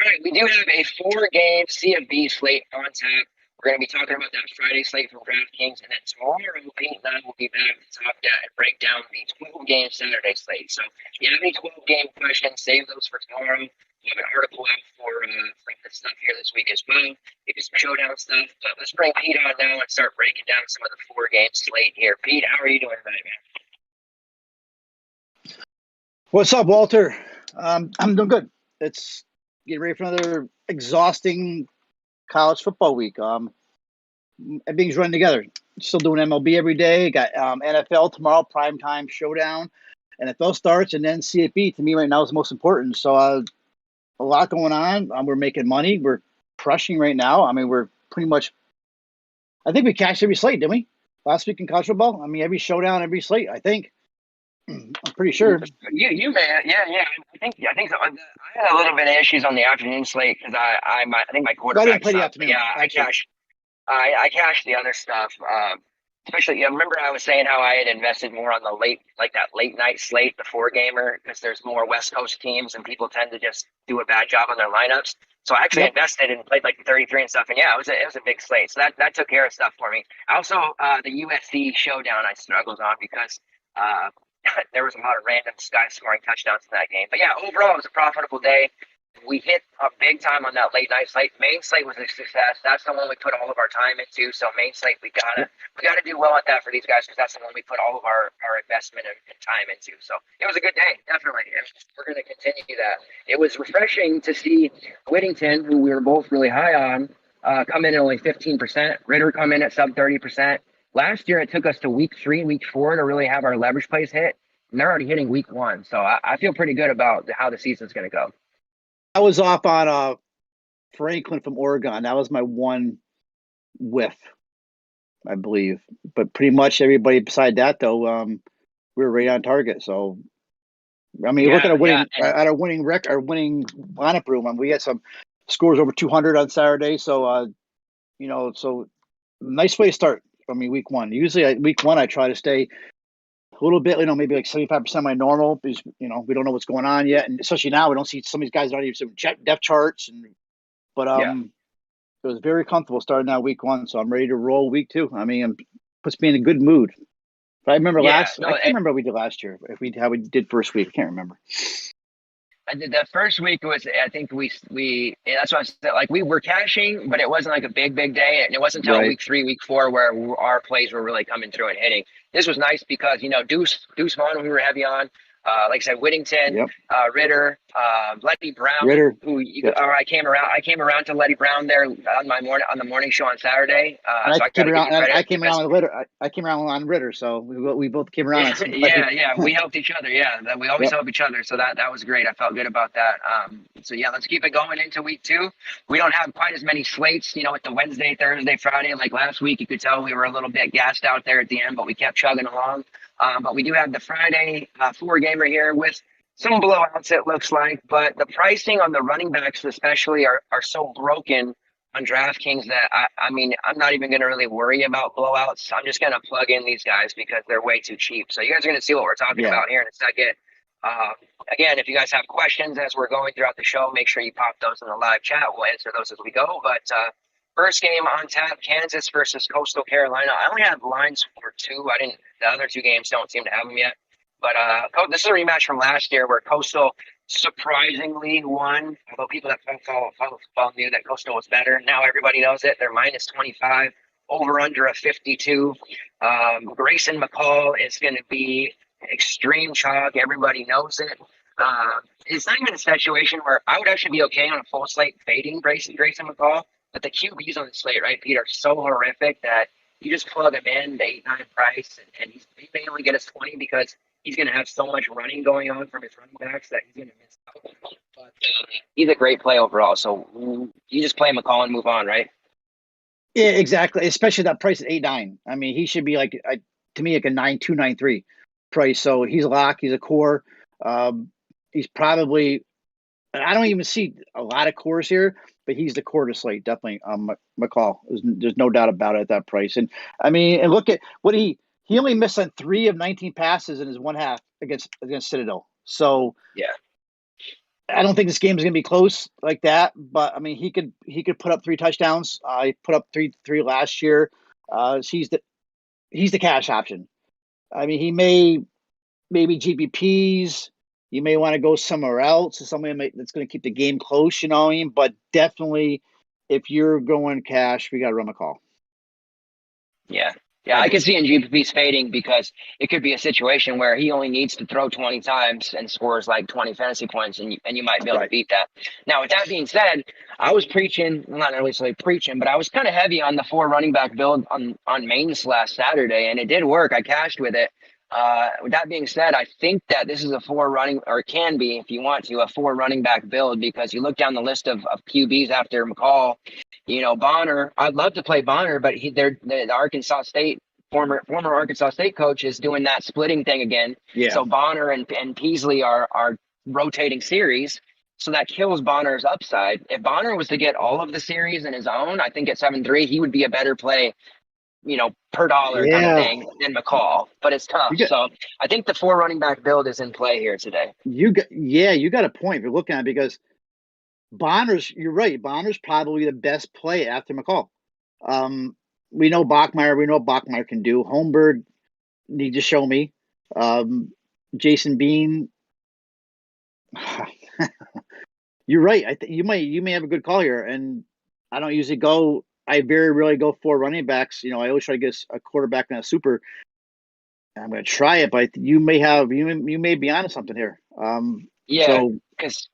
All right, we do have a 4-game CFB slate on tap. We're going to be talking about that Friday slate from DraftKings, and then tomorrow, Pete and I will be back to talk that and break down the 12-game Saturday slate. So if you have any 12-game questions, save those for tomorrow. We have an article out for this stuff here this week as well. Maybe some showdown stuff. But let's bring Pete on now and start breaking down some of the 4-game slate here. Pete, how are you doing tonight, man?
What's up, Walter? I'm doing good. It's getting ready for another exhausting college football week. Everything's running together. Still doing MLB every day. Got NFL tomorrow, primetime showdown. NFL starts, and then CFB to me right now is the most important. So a lot going on. We're making money. We're crushing right now. I mean, we're pretty much. I think we cashed every slate, didn't we? Last week in college football. I mean, every showdown, every slate. I think. I'm pretty sure.
You may, yeah. I think so. I had a little bit of issues on the afternoon slate because I think my quarterback.
I didn't play the afternoon.
Yeah, I cashed the other stuff. Especially, remember I was saying how I had invested more on the late night slate, the 4-gamer, because there's more West Coast teams and people tend to just do a bad job on their lineups. So I actually invested and played like the 33 and stuff, and yeah, it was a big slate. So that took care of stuff for me. Also, the UFC showdown I struggled on because there was a lot of random guys scoring touchdowns in that game. But yeah, overall, it was a profitable day. We hit a big time on that late night slate. Main slate was a success. That's the one we put all of our time into. So main slate, we gotta do well at that for these guys because that's the one we put all of our investment and time into. So it was a good day, definitely. And we're gonna continue that. It was refreshing to see Whittington, who we were both really high on, come in at only 15%. Ritter come in at sub 30%. Last year, it took us to week 3, week 4 to really have our leverage plays hit, and they're already hitting week 1. So I feel pretty good about how the season's going to go.
I was off on Franklin from Oregon. That was my one whiff, I believe. But pretty much everybody beside that, though, we were right on target. So, I mean, look at our winning lineup room. We had some scores over 200 on Saturday. So, so nice way to start. I mean, week 1. Usually, week 1, I try to stay a little bit, maybe like 75% of my normal because, we don't know what's going on yet. And especially now, we don't see some of these guys don't even see depth charts. But it was very comfortable starting out week 1. So I'm ready to roll week 2. I mean, it puts me in a good mood. If I remember I can't remember what we did last year. How we did first week. I can't remember.
I did that first week was, I think that's what I said. Like we were cashing, but it wasn't like a big day. And it wasn't until week 3, week 4 where our plays were really coming through and hitting. This was nice because, Deuce Vaughn, we were heavy on. Like I said, Whittington,
Yep.
Ritter, Letty Brown,
Ritter.
who you,
Yep.
or I came around to Letty Brown there on the morning show on Saturday.
And I
So I got
came
to give
around.
you
And I
credit
came
because
around with Ritter. I came around on Ritter, so we both came around on somebody.
yeah, we helped each other. Yeah, we always
Yep.
help each other. So that was great. I felt good about that. So yeah, let's keep it going into week 2. We don't have quite as many slates, with the Wednesday, Thursday, Friday. Like last week, you could tell we were a little bit gassed out there at the end, but we kept chugging along. But we do have the Friday 4-gamer here with some blowouts, it looks like. But the pricing on the running backs, especially, are so broken on DraftKings that I mean, I'm not even going to really worry about blowouts. I'm just going to plug in these guys because they're way too cheap. So you guys are going to see what we're talking
Yeah.
about here in a second. Again, if you guys have questions as we're going throughout the show, make sure you pop those in the live chat. We'll answer those as we go. But first game on tap, Kansas versus Coastal Carolina. I only have lines for 2. The other 2 games don't seem to have them yet. But this is a rematch from last year where Coastal surprisingly won. Although people that follow football knew that Coastal was better. Now everybody knows it. They're minus 25, over under a 52. Grayson McCall is going to be extreme chalk. Everybody knows it. It's not even a situation where I would actually be okay on a full slate fading Grayson McCall. But the QBs on the slate, right, Pete, are so horrific that you just plug him in, the 8-9 price, and he may only get us 20 because he's going to have so much running going on from his running backs that he's going to miss out. But he's a great play overall. So you just play McCall and move on, right?
Yeah, exactly. Especially that price at 8-9. I mean, he should be to me like a 9-2, 9-3 price. So he's a lock. He's a core. He's probably. I don't even see a lot of cores here, but he's the core to slate, definitely. McCall. There's no doubt about it at that price. And I mean, and look at what he only missed on 3 of 19 passes in his one half against Citadel. So
yeah,
I don't think this game is going to be close like that. But I mean, he could put up 3 touchdowns. He put up three last year. He's the cash option. I mean, he maybe GPPs. You may want to go somewhere else, to somebody that's going to keep the game close, what I mean? But definitely, if you're going cash, we got to run a call.
Yeah. Yeah, I could see in GPP's fading because it could be a situation where he only needs to throw 20 times and scores like 20 fantasy points, and you might be able to beat that. Now, with that being said, I was preaching, not necessarily preaching, but I was kind of heavy on the 4 running back build on mains last Saturday, and it did work. I cashed with it. With that being said, I think that this is a 4 running, or it can be, if you want to, a 4 running back build because you look down the list of QBs after McCall. Bonner, I'd love to play Bonner, but the Arkansas State former Arkansas State coach is doing that splitting thing again.
Yeah.
So Bonner and Peasley are rotating series. So that kills Bonner's upside. If Bonner was to get all of the series in his own, I think at 7-3, he would be a better play, per dollar kind of thing than McCall. But it's tough. So I think the 4 running back build is in play here today.
You got a point if you're looking at it because you're right. Bonner's probably the best play after McCall. We know Bachmeier. We know what Bachmeier can do. Holmberg need to show me. Jason Bean. You're right. You may have a good call here, and I don't usually go. I very rarely go 4 running backs. I always try to get a quarterback and a super. I'm going to try it, but you may be onto something here.
Yeah, because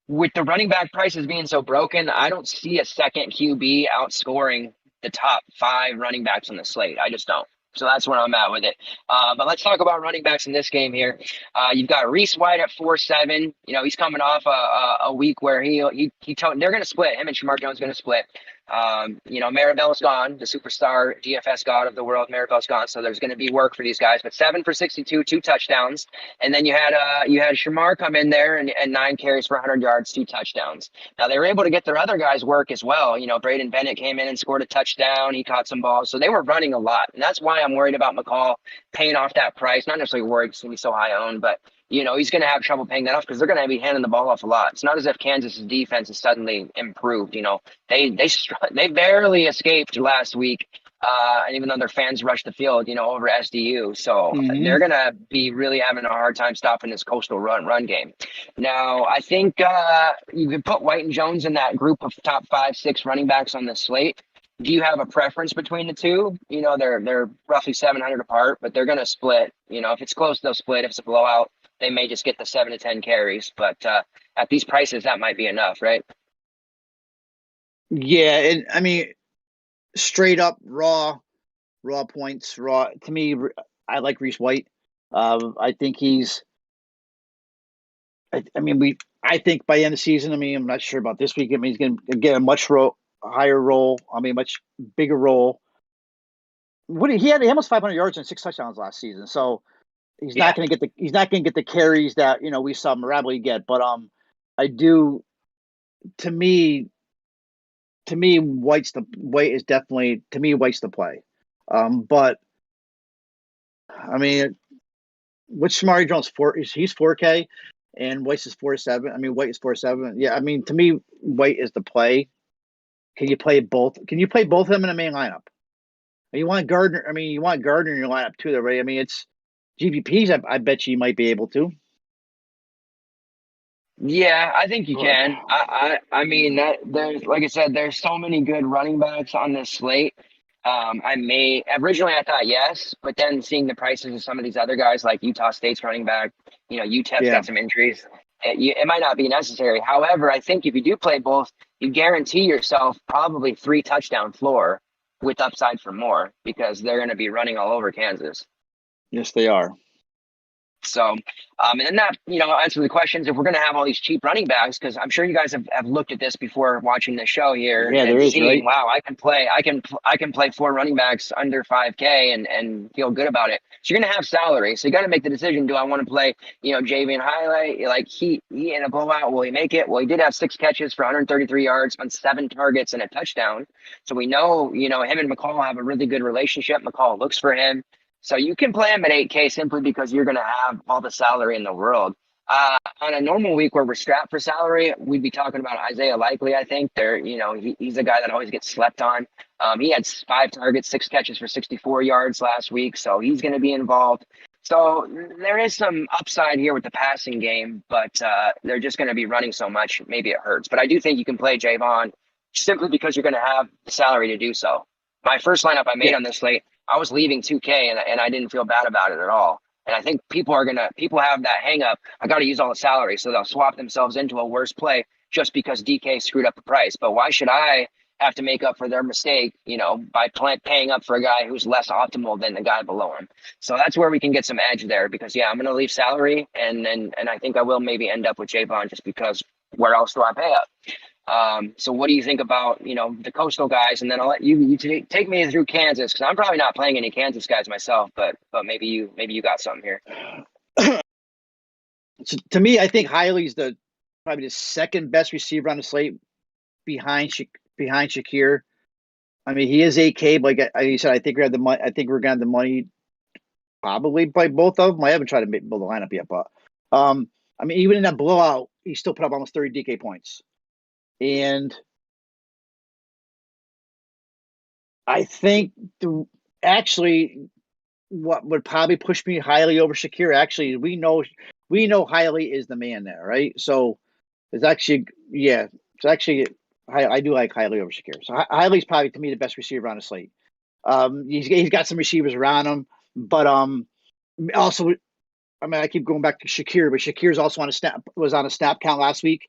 with the running back prices being so broken, I don't see a second QB outscoring the top 5 running backs on the slate. I just don't. So that's where I'm at with it. But let's talk about running backs in this game here. You've got Reese White at 4.7. He's coming off a week where they're going to split. Him and Shamar Jones going to split. Maribel's gone, the superstar DFS god of the world. Maribel's gone, so there's going to be work for these guys. But 7 for 62, 2 touchdowns, and then you had Shamar come in there and 9 carries for 100 yards, 2 touchdowns. Now they were able to get their other guys work as well. Braden Bennett came in and scored a touchdown. He caught some balls, so they were running a lot, and that's why I'm worried about McCall paying off that price. Not necessarily worried because he's going to be so high owned, but he's going to have trouble paying that off because they're going to be handing the ball off a lot. It's not as if Kansas's defense has suddenly improved. They barely escaped last week, and even though their fans rushed the field, over SDU, so they're going to be really having a hard time stopping this Coastal run game. Now, I think you could put White and Jones in that group of top 5, 6 running backs on the slate. Do you have a preference between the two? They're roughly 700 apart, but they're going to split. If it's close, they'll split. If it's a blowout, they may just get the 7 to 10 carries. But at these prices, that might be enough, right?
Yeah, and I mean, straight up raw points. Raw to me, I like Reese White. I think he's. I mean, I think by the end of the season, I mean, I'm not sure about this week. I mean, he's going to get a much higher role. I mean, much bigger role. He had almost 500 yards and 6 touchdowns last season. So he's
Yeah.
not going to get the carries that we saw Maraboli get. But I do. To me, White is definitely White's the play. But I mean, which Shamari Jones he's 4K, and White is 4.7. I mean, White is 4.7. Yeah, I mean, to me, White is the play. Can you play both? Can you play both of them in the main lineup? You want Gardner. I mean, you want Gardner in your lineup too, though, right? I mean, it's GPPs. I bet you might be able to.
Yeah, I think you
But
can. I mean that there's like I said, there's so many good running backs on this slate. I may originally I thought yes, but then seeing the prices of some of these other guys like Utah State's running back, UTEP's
yeah,
got some injuries. It might not be necessary. However, I think if you do play both, you guarantee yourself probably 3 touchdown floor with upside for more because they're going to be running all over Kansas.
yes, they are.
So, and then that, answer the questions if we're going to have all these cheap running backs, because I'm sure you guys have looked at this before watching the show here
Yeah, there
and
is,
seeing,
right?
wow, I can play 4 running backs under 5K and feel good about it. So you're going to have salary. So you got to make the decision. Do I want to play, JV and highlight? Like he in a blowout, will he make it? Well, he did have 6 catches for 133 yards on 7 targets and a touchdown. So we know, him and McCall have a really good relationship. McCall looks for him. So you can play him at 8K simply because you're going to have all the salary in the world. On a normal week where we're strapped for salary, we'd be talking about Isaiah Likely. I think he's a guy that always gets slept on. He had 5 targets, 6 catches for 64 yards last week, so he's going to be involved. So there is some upside here with the passing game, but they're just going to be running so much, maybe it hurts. But I do think you can play Javon simply because you're going to have the salary to do so. My first lineup I made
Yeah,
on this slate, I was leaving 2K and I didn't feel bad about it at all. And I think people have that hang up. I got to use all the salary. So they'll swap themselves into a worse play just because DK screwed up the price. But why should I have to make up for their mistake, by paying up for a guy who's less optimal than the guy below him? So that's where we can get some edge there because, yeah, I'm going to leave salary and I think I will maybe end up with Javon just because where else do I pay up? So what do you think about, the coastal guys? And then I'll let you take me through Kansas because I'm probably not playing any Kansas guys myself, but maybe you got something here.
so to me, I think Hiley's probably the second best receiver on the slate behind Shakir. I mean, he is 8K, but like you said, I think we have the money. I think we're gonna have the money probably play both of them. I haven't tried to build the lineup yet, but I mean, even in that blowout, he still put up almost 30 DK points. And I think actually what would probably push me highly over Shakir, actually, we know Hiley is the man there, right? So it's actually, yeah, it's actually, I do like Hiley over Shakir. So Hiley's probably to me the best receiver on the slate. He's got some receivers around him, but also, I mean, I keep going back to Shakir, but Shakir's also was on a snap count last week.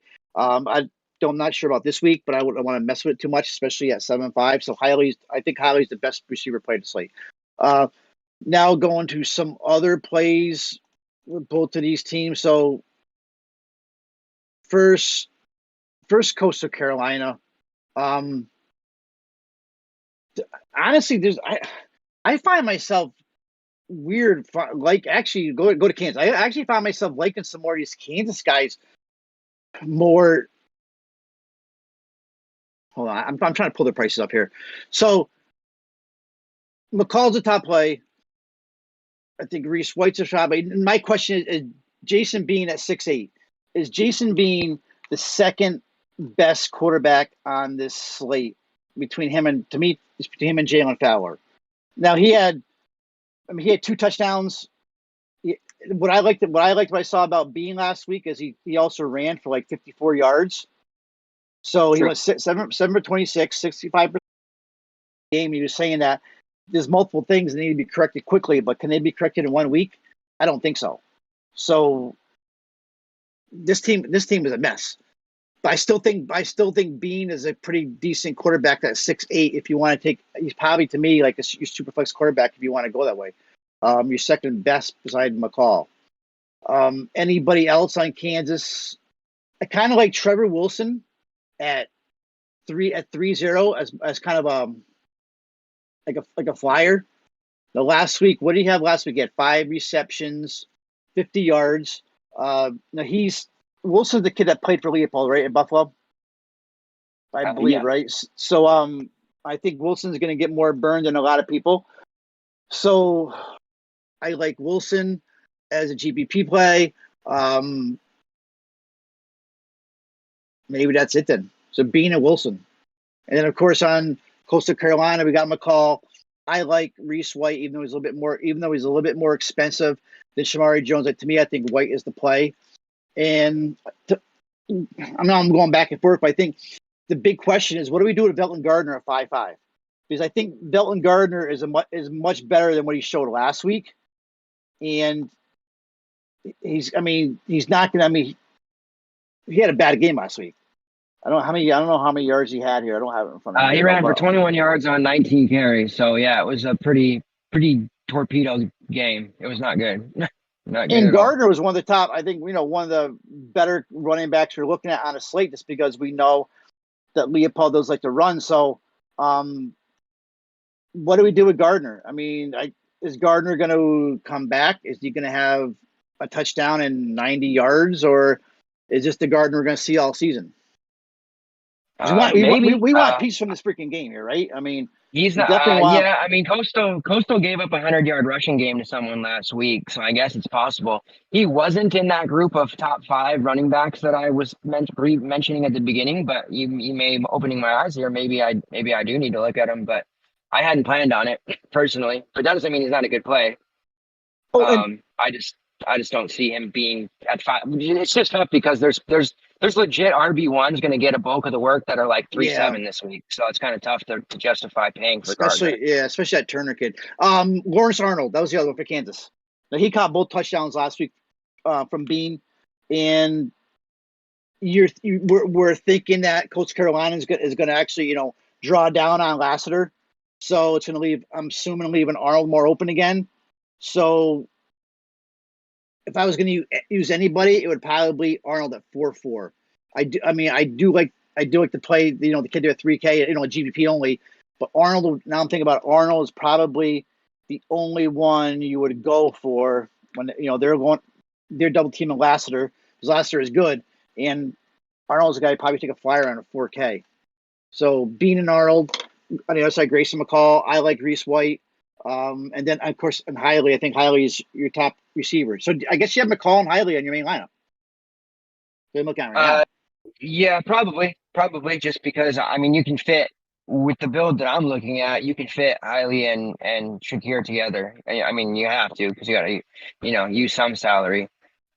I'm not sure about this week, but I wouldn't want to mess with it too much, especially at 7.5. So I think Hiley's the best receiver play to slate. Now going to some other plays with both of these teams. So first Coastal Carolina. Honestly, I find myself weird. Like actually, go to Kansas. I actually find myself liking some more of these Kansas guys more. Hold on, I'm trying to pull the prices up here. So McCall's the top play. I think Reese White's a shot. But my question is Jason Bean at 6'8". Is Jason Bean the second best quarterback on this slate between him and Jalen Fowler? Now he had 2 touchdowns. What I saw about Bean last week is he also ran for like 54 yards. So he
True.
was 7 for 26, 65%. game. He was saying that there's multiple things that need to be corrected quickly, but can they be corrected in 1 week? I don't think so. So this team is a mess. But I still think Bean is a pretty decent quarterback. That's 6'8". If you want to take, he's probably to me like your super flex quarterback if you want to go that way. Your second best beside McCall. Anybody else on Kansas? I kind of like Trevor Wilson at 3-0 as kind of like a flyer. The last week, what did he have last week? He had 5 receptions, 50 yards. Now Wilson's the kid that played for Leopold, right, in Buffalo, I believe,
Yeah.
right? So I think Wilson's going to get more burned than a lot of people. So I like Wilson as a GPP play. Maybe that's it then. So Bean and Wilson. And then, of course, on Coastal Carolina, we got McCall. I like Reese White, even though he's a little bit more expensive than Shamari Jones. Like, to me, I think White is the play. And I'm going back and forth, but I think the big question is, what do we do with Belton Gardner at 5'5"? Because I think Belton Gardner is much better than what he showed last week. And he's not going to, he had a bad game last week. I don't know how many yards he had here. I don't have it in front of me.
He ran for 21 yards on 19 carries. So yeah, it was a pretty torpedo game. It was not good. Not good.
And
at
Gardner
all.
was one of the top, I think, one of the better running backs we're looking at on a slate, just because we know that Leopold does like to run. So what do we do with Gardner? I mean, is Gardner going to come back? Is he going to have a touchdown and 90 yards, or is this the Gardner we're going to see all season?
Maybe
we want peace from this freaking game here, right? I mean,
he's
we
not.
definitely want.
Yeah, I mean, Coastal gave up a 100-yard rushing game to someone last week, so I guess it's possible. He wasn't in that group of top 5 running backs that I was mentioning at the beginning, but you may be opening my eyes here. Maybe I do need to look at him, but I hadn't planned on it personally. But that doesn't mean he's not a good play.
Oh, and
I just don't see him being at 5. It's just tough because there's legit RB1s going to get a bulk of the work that are like 3-7 this week. So it's kind of tough to justify paying for Gardner.
especially that Turner kid. Lawrence Arnold, that was the other one for Kansas. Now, he caught both touchdowns last week from Bean, and we're thinking that Coach Carolina is going to actually draw down on Lassiter, so it's going to leave. I'm assuming leaving Arnold more open again. So if I was going to use anybody, it would probably be Arnold at 4-4. I do like to play the kid there at 3K, GPP only. But Arnold, now I'm thinking about Arnold is probably the only one you would go for when they're double teaming Lassiter, because Lassiter is good, and Arnold's a guy who probably take a flyer on a 4K. So Bean and Arnold on the other side, Grayson McCall. I like Reese White. And then, of course, and Hiley, I think Hiley is your top receiver. So I guess you have McCall and Hiley on your main lineup. So look at right now.
Yeah, probably just because, I mean, you can fit with the build that I'm looking at, you can fit Hiley and Shakir together. I mean, you have to, because you got to, use some salary.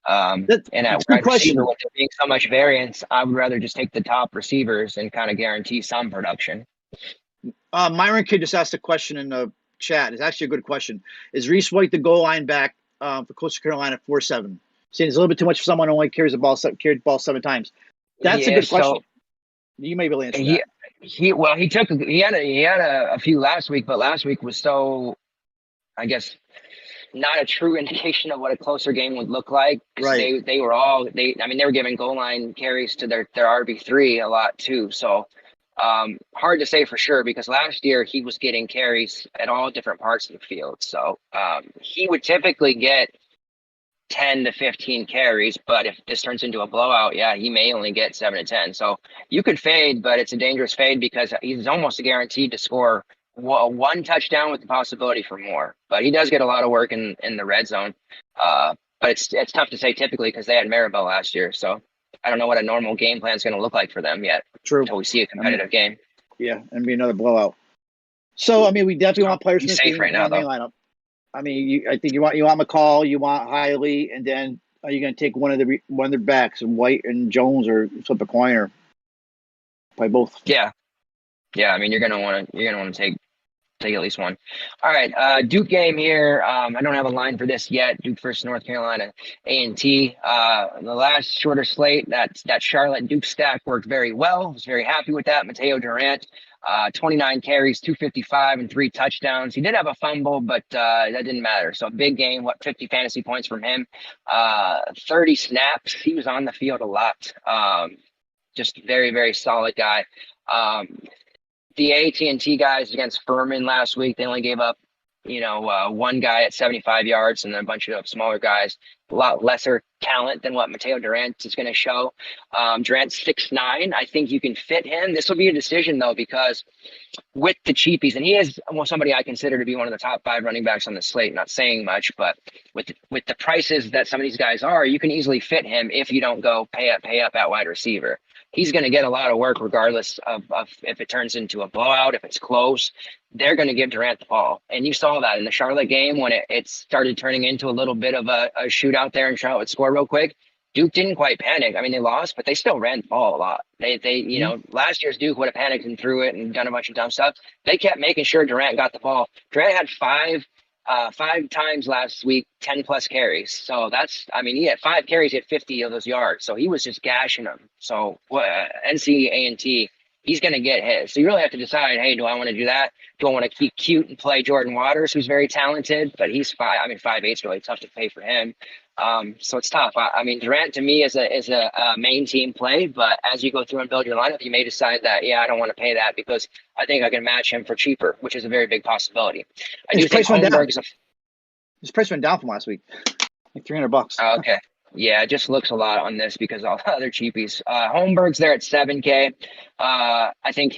And at wide receiver, with there being so much variance, I would rather just take the top receivers and kind of guarantee some production.
Myron Kidd just asked a question in the chat. It's actually a good question. Is Reese White the goal line back for Coastal Carolina 4-7? Saying it's a little bit too much for someone who only carried the ball 7 times. That's a good question. You may be able to answer that.
He had a few last week, but last week was so, I guess, not a true indication of what a closer game would look like.
Right.
They were giving goal line carries to their RB3 a lot too. So hard to say for sure, because last year he was getting carries at all different parts of the field. So he would typically get 10 to 15 carries, but if this turns into a blowout, he may only get 7 to 10. So you could fade, but it's a dangerous fade because he's almost guaranteed to score one touchdown with the possibility for more. But he does get a lot of work in the red zone. But it's tough to say typically because they had Maribel last year. So I don't know what a normal game plan is going to look like for them yet.
True.
Until we see a competitive game.
Yeah, and be another blowout. So I mean, we definitely want players in this game
right now, though.
Lineup. I mean, I think you want McCall, you want Hiley, and then are you going to take one of the backs, White and Jones, or flip a coin, or play both?
Yeah. I mean, you're gonna want to take take at least one. All right, Duke game here. I don't have a line for this yet. Duke versus North Carolina A&T. The last shorter slate, that Charlotte Duke stack worked very well. Was very happy with that. Mateo Durant, 29 carries, 255, and 3 touchdowns. He did have a fumble, but that didn't matter. So a big game. 50 fantasy points from him. 30 snaps. He was on the field a lot. Just very, very solid guy. The AT&T guys against Furman last week, they only gave up, one guy at 75 yards and then a bunch of smaller guys, a lot lesser talent than what Mateo Durant is going to show. Durant's 6'9". I think you can fit him. This will be a decision, though, because with the cheapies, and he is somebody I consider to be one of the top 5 running backs on the slate, not saying much, but with the prices that some of these guys are, you can easily fit him if you don't go pay up at wide receiver. He's going to get a lot of work regardless of if it turns into a blowout, if it's close. They're going to give Durant the ball. And you saw that in the Charlotte game when it started turning into a little bit of a shootout there and Charlotte would score real quick. Duke didn't quite panic. I mean, they lost, but they still ran the ball a lot. Last year's Duke would have panicked and threw it and done a bunch of dumb stuff. They kept making sure Durant got the ball. Durant had five times last week, 10 plus carries. So he had 5 carries, he had 50 of those yards. So he was just gashing them. So NC A&T, he's going to get his. So you really have to decide, hey, do I want to do that? Do I want to keep cute and play Jordan Waters, who's very talented, but he's 5'8" is really tough to pay for him. So it's tough. Durant to me is a main team play, but as you go through and build your lineup, you may decide that, I don't want to pay that because I think I can match him for cheaper, which is a very big possibility.
His price went down from last week, like $300.
Oh, okay. Yeah, it just looks a lot on this because all the other cheapies. Holmberg's there at 7K. I think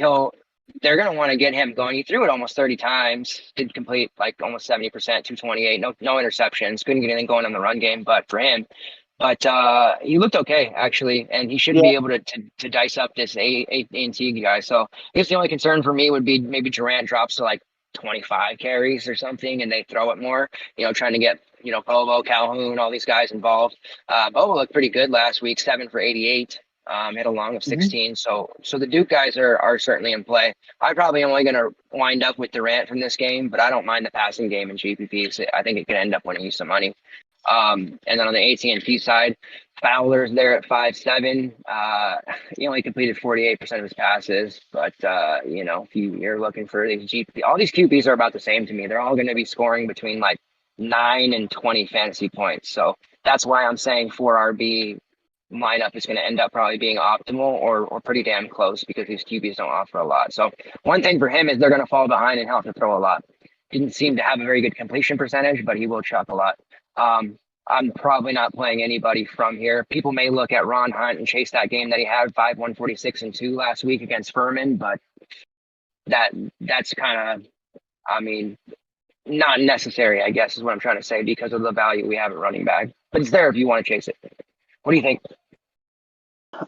they're going to want to get him going. He threw it almost 30 times, did complete like almost 70%, 228, no interceptions, couldn't get anything going on the run game, but he looked okay actually, and he should be able to dice up this A&T guy. So I guess the only concern for me would be maybe Durant drops to like 25 carries or something and they throw it more, trying to get, Bobo, Calhoun, all these guys involved. Bobo looked pretty good last week, 7 for 88. Hit a long of 16. So the Duke guys are certainly in play. I'm probably only going to wind up with Durant from this game, but I don't mind the passing game in GPPs. I think it could end up winning you some money. And then on the AT&T side, Fowler's there at 5'7". He only completed 48% of his passes, but if you're looking for these GP, all these QBs are about the same to me. They're all going to be scoring between like 9 and 20 fantasy points. So that's why I'm saying 4RB lineup is going to end up probably being optimal or pretty damn close because these QBs don't offer a lot. So one thing for him is they're going to fall behind and have to throw a lot. Didn't seem to have a very good completion percentage, but he will chuck a lot. I'm probably not playing anybody from here. People may look at Ron Hunt and chase that game that he had 146 and 2 last week against Furman, but that's kind of, not necessary, I guess is what I'm trying to say because of the value we have at running back. But it's there if you want to chase it. What do you think?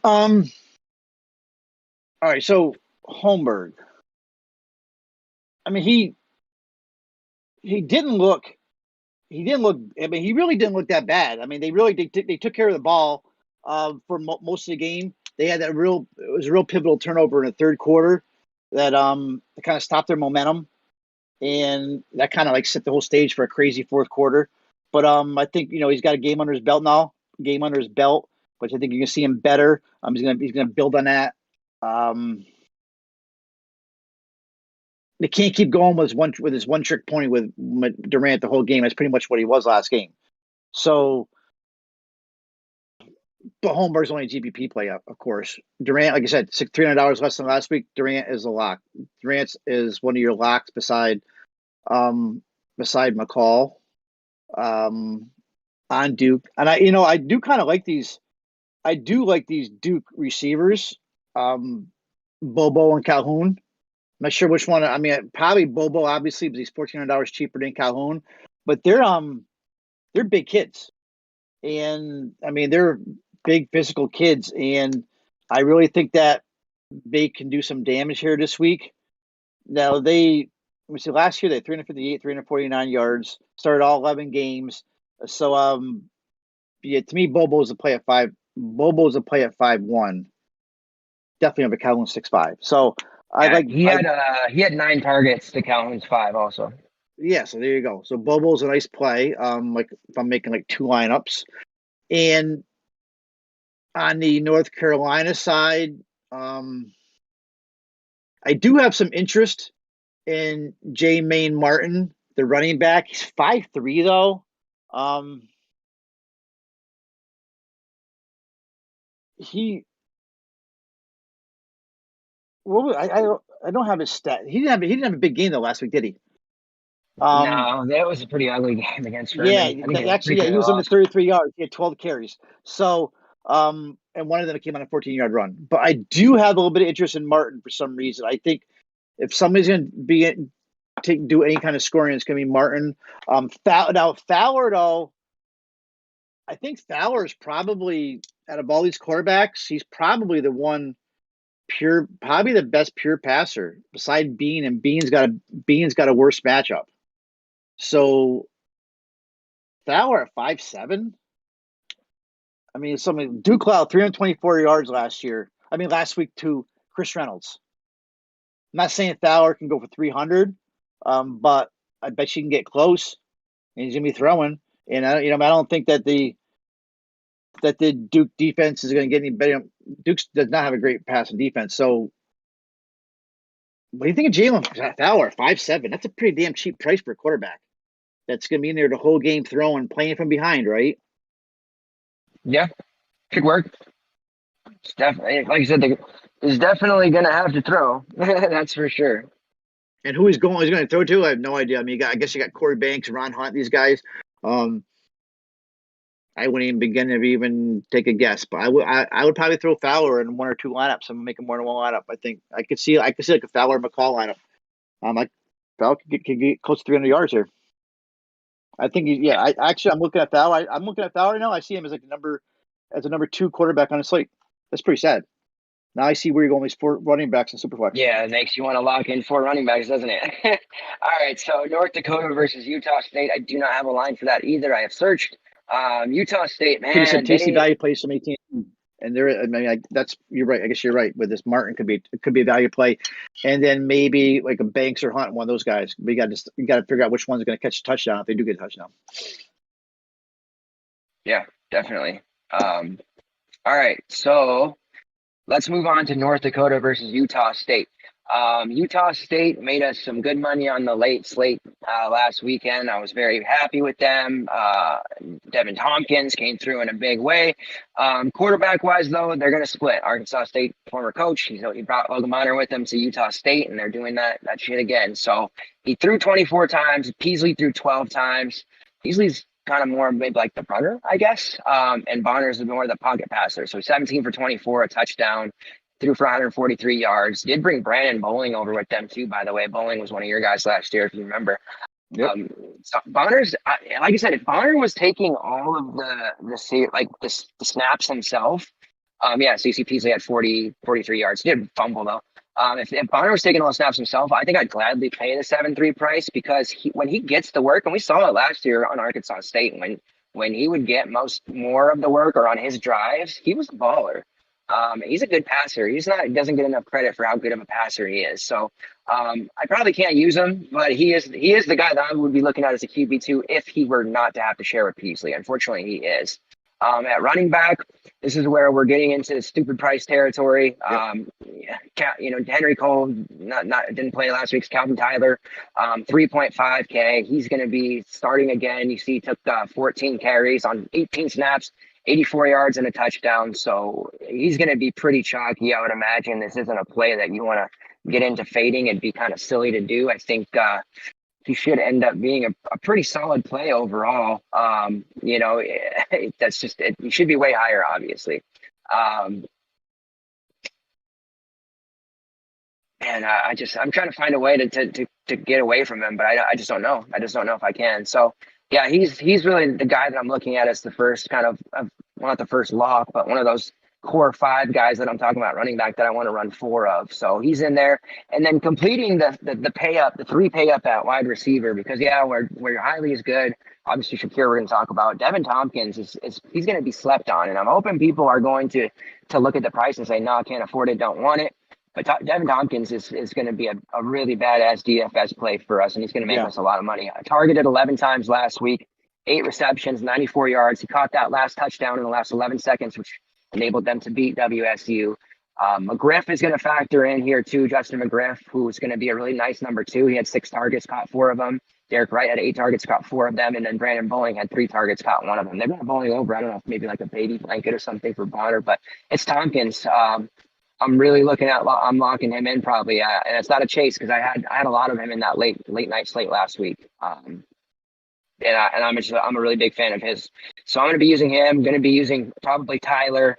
All right, so Holmberg. He didn't look. He really didn't look that bad. They took care of the ball for most of the game. They had it was a real pivotal turnover in the third quarter that kind of stopped their momentum, and that kind of like set the whole stage for a crazy fourth quarter. But I think he's got a game under his belt now. Which I think you can see him better. He's gonna build on that. They can't keep going with his one trick pony with Durant the whole game. That's pretty much what he was last game. So, but Holmberg's only a GPP play, of course. Durant, like I said, $300 less than last week. Durant is a lock. Durant is one of your locks beside McCall. On Duke, and I do kind of like these. I do like these Duke receivers, Bobo and Calhoun. I'm not sure which one. Probably Bobo, obviously, because he's $1,400 cheaper than Calhoun. But they're big kids, and they're big physical kids, and I really think that they can do some damage here this week. Now let me see. Last year they had 358, 349 yards. Started all 11 games. So to me, Bobo's a play at 5. Bobo's a play at 5'1". Definitely over Calhoun 6'5". So I
Yeah,
like
he had 9 targets to Calhoun's 5 also.
yeah. So there you go. So Bobo's a nice play. Like if I'm making like two lineups, and on the North Carolina side, I do have some interest in J. Main Martin, the running back. He's 5'3" though. He what was, I don't have his stat. He didn't have a big game though last week, did he? Um,
No, that was a pretty ugly game against
yeah,
Furman. I think it was
actually,
pretty
yeah,
clear
he
they
was under
lost.
33 yards. He had 12 carries. So, and one of them came on a 14-yard run. But I do have a little bit of interest in Martin for some reason. I think if somebody's going to do any kind of scoring, it's going to be Martin. Fowler though, I think Fowler is probably out of all these quarterbacks, he's probably the one probably the best pure passer beside Bean, and Bean's got a worse matchup. So Fowler at 5'7". I mean, Duke Cloud 324 yards last year. I mean, last week to Chris Reynolds. I'm not saying Fowler can go for 300, but I bet she can get close, and he's gonna be throwing. And I don't think that the Duke defense is going to get any better. Duke does not have a great passing defense. So, what do you think of Jalen Fowler, 5'7"? That's a pretty damn cheap price for a quarterback. That's going to be in there the whole game throwing, playing from behind, right?
Yeah, could work. It's definitely, like I said, he's definitely going to have to throw. That's for sure.
And who he's going to throw to, I have no idea. I mean, I guess you got Corey Banks, Ron Hunt, these guys. I wouldn't even begin to even take a guess, but I would probably throw Fowler in one or two lineups and make him more than one lineup. I think I could see like a Fowler McCall lineup. Like Fowler could get close to 300 yards here. I think
Yeah.
I'm looking at Fowler. I'm looking at Fowler now. I see him as a number two quarterback on the slate. That's pretty sad. Now I see where you're going with these four running backs in Superflex.
Yeah, it makes you want to lock in 4 running backs, doesn't it? All right, so North Dakota versus Utah State. I do not have a line for that either. I have searched. Utah State,
Could have said
man,
Tasty
they
Value plays some 18, and there. I mean, you're right. I guess you're right with this. Martin could be a value play, and then maybe like a Banks or Hunt, one of those guys. But you got to figure out which one's going to catch a touchdown if they do get a touchdown.
yeah, definitely. All right, so let's move on to North Dakota versus Utah State. Utah State made us some good money on the late slate last weekend. I was very happy with them. Devin Tompkins came through in a big way. Quarterback wise, though, they're going to split. Arkansas State former coach, he brought Logan Bonner with him to Utah State, and they're doing that shit again. So he threw 24 times. Peasley threw 12 times. Peasley's kind of more maybe like the runner, I guess. And Bonner's more the pocket passer. So 17 for 24, a touchdown, threw for 143 yards. Did bring Brandon Bowling over with them too, by the way. Bowling was one of your guys last year, if you remember.
Yep.
So Bonner's, like I said, if Bonner was taking all of the snaps himself, yeah, CC Peasley had 43 yards. He did fumble though. If Bonner was taking all the snaps himself, I think I'd gladly pay the 7-3 price because when he gets the work, and we saw it last year on Arkansas State, when he would get more of the work or on his drives, he was a baller. He's a good passer. Doesn't get enough credit for how good of a passer he is. So I probably can't use him, but he is the guy that I would be looking at as a QB2 if he were not to have to share with Peasley. Unfortunately, he is. At running back, this is where we're getting into stupid price territory. Henry Cole didn't play last week's Calvin Tyler, 3.5K. He's going to be starting again. You see, he took 14 carries on 18 snaps, 84 yards and a touchdown. So he's going to be pretty chalky, I would imagine. This isn't a play that you want to get into fading. It'd be kind of silly to do. I think he should end up being a pretty solid play overall. That's just it. He should be way higher, obviously. And I'm trying to find a way to get away from him, but I just don't know. I just don't know if I can. So yeah, he's really the guy that I'm looking at as the first kind of well, not the first lock, but one of those core 5 guys that I'm talking about running back that I want to run 4 of. So he's in there, and then completing the pay up, the 3 pay up at wide receiver, because where Hiley is good. Obviously, Shakir we're going to talk about. Devin Tompkins is he's going to be slept on, and I'm hoping people are going to look at the price and say, no, I can't afford it, don't want it. But Devin Tompkins is going to be a really badass DFS play for us, and he's going to make
Yeah.
us a lot of money. Targeted 11 times last week, 8 receptions, 94 yards. He caught that last touchdown in the last 11 seconds, which enabled them to beat WSU. McGriff is going to factor in here too. Justin McGriff, who's going to be a really nice number 2. He had 6 targets, caught 4 of them. Derek Wright had 8 targets, caught 4 of them, and then Brandon Bowling had 3 targets, caught 1 of them. They're going to bowling over. I don't know if maybe like a baby blanket or something for Bonner, but it's Tompkins. I'm really looking at. I'm locking him in probably, and it's not a chase because I had a lot of him in that late night slate last week. I'm a really big fan of his. So I'm going to be using him. Going to be using probably Tyler,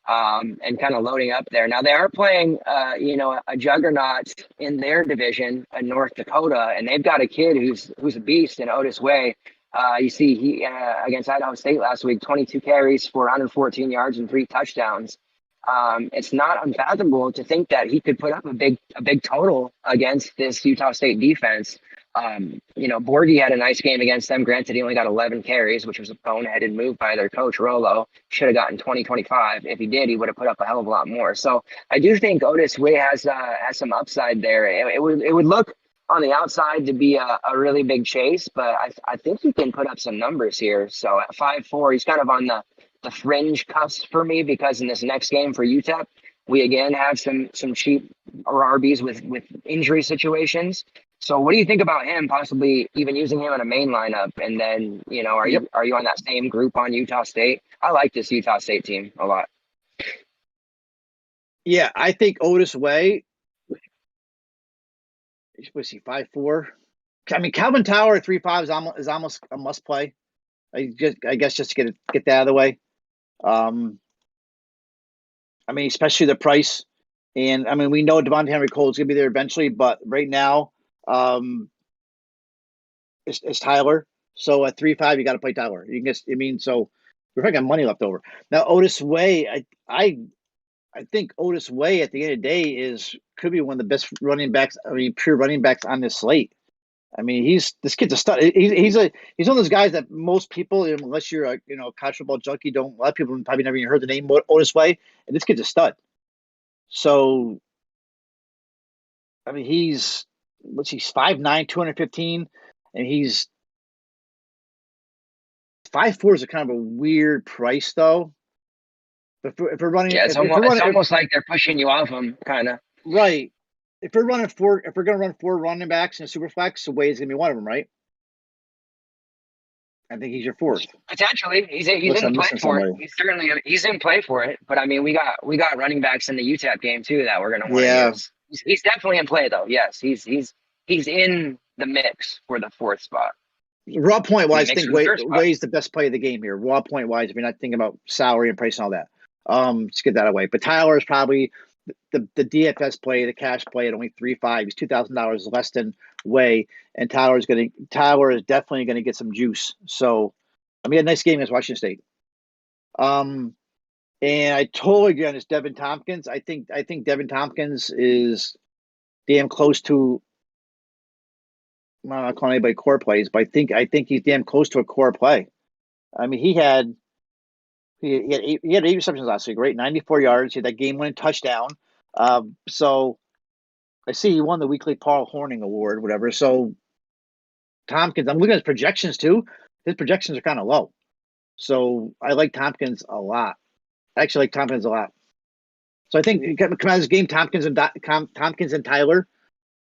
and kind of loading up there. Now they are playing, a juggernaut in their division in North Dakota, and they've got a kid who's a beast in Otis Way. You see, he against Idaho State last week, 22 carries for 114 yards and 3 touchdowns. It's not unfathomable to think that he could put up a big total against this Utah State defense. Borghi had a nice game against them. Granted, he only got 11 carries, which was a boneheaded move by their coach, Rolo. Should have gotten 20, 25. If he did, he would have put up a hell of a lot more. So I do think Otis Way has some upside there. It would look on the outside to be a really big chase, but I think he can put up some numbers here. So at 5'4", he's kind of on the fringe cusp for me, because in this next game for UTEP, we again have some cheap RBs with injury situations. So what do you think about him possibly even using him in a main lineup? And then, are you on that same group on Utah State? I like this Utah State team a lot.
Yeah, I think Otis Way, was he 5'4"? I mean, Calvin Tower at 3'5" is almost a must play. I guess just to get that out of the way. I mean, especially the price, and I mean, we know Devontae Henry Cole is going to be there eventually, but right now, it's Tyler. So at 3.5, you got to play Tyler. You can just, so we're probably got money left over. Now Otis Way, I think Otis Way at the end of the day could be one of the best running backs. I mean, pure running backs on this slate. I mean, this kid's a stud. He's one of those guys that most people, unless you're a college football junkie, a lot of people probably never even heard the name Otis Way, and this kid's a stud. So, I mean, he's 5'9", 215, and he's 5'4" is a kind of a weird price though. If we're running,
it's almost like they're pushing you off him, kind of.
Right. If we're going to run 4 running backs in a super flex, Way is going to be one of them, right? I think he's your 4th.
Potentially, he's in play for it. He's in play for it. But I mean, we got running backs in the UTEP game too that we're going to want to use. He's definitely in play though. Yes, he's in the mix for the 4th spot.
Raw point wise, I think Way's the best play of the game here. Raw point wise, if you're not thinking about salary and price and all that, let's get that away. But Tyler is probably the DFS play, the cash play at only 3.5. He's $2,000 less than Way, and Tyler is definitely going to get some juice. So, I mean, a nice game against Washington State. And I totally agree on this Devin Tompkins. I think Devin Tompkins is damn close to. I'm not calling anybody core plays, but I think he's damn close to a core play. I mean, he had 8 receptions last week, right? 94 yards. He had that game-winning touchdown. So I see he won the weekly Paul Horning Award, whatever. So Tompkins, I'm looking at his projections too. His projections are kind of low. So I like Tompkins a lot. I actually like Tompkins a lot. So I think come out of this game, Tompkins and Tyler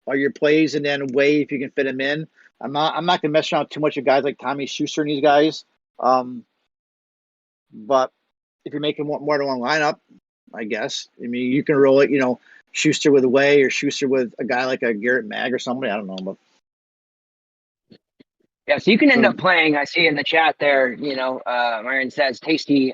are your plays, and then Way if you can fit him in. I'm not going to mess around too much with guys like Tommy Schuster and these guys. But if you're making more than one lineup, I guess. I mean, you can roll it, Schuster with Way or Schuster with a guy like a Garrett Mag or somebody. I don't know, but
yeah, so you can end up playing. I see in the chat there, Myron says tasty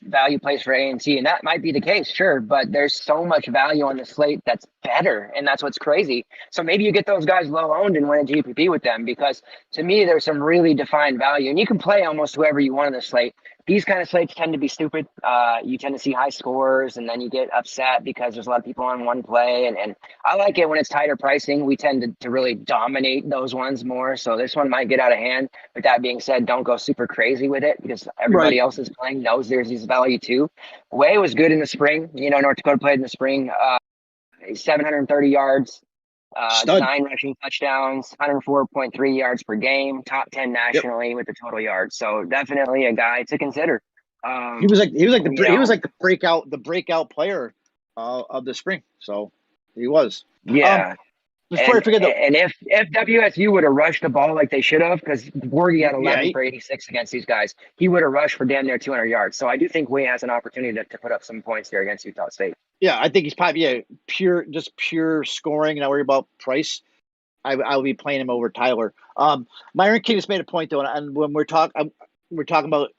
value plays for A&T, and that might be the case, sure. But there's so much value on the slate that's better, and that's what's crazy. So maybe you get those guys low owned and win a GPP with them, because to me there's some really defined value, and you can play almost whoever you want on the slate. These kind of slates tend to be stupid. You tend to see high scores, and then you get upset because there's a lot of people on one play. And I like it when it's tighter pricing. We tend to really dominate those ones more. So this one might get out of hand. With that being said, don't go super crazy with it, because everybody else is playing knows there's this value too. Way was good in the spring. North Dakota played in the spring. 730 yards,
Stud.
9 rushing touchdowns, 104.3 yards per game, top 10
Yep.
nationally with the total yards. So definitely a guy to consider.
The breakout player of the spring. So he was.
Yeah.
Before I
And
forget though,
and if WSU would have rushed the ball like they should have, because Borgie had
yeah,
11 for 86 against these guys, he would have rushed for damn near 200 yards. So I do think Wade has an opportunity to put up some points here against Utah State.
I think he's probably pure scoring. Not worry about price. I'll be playing him over Tyler. Myron King has made a point though, and when we're talking about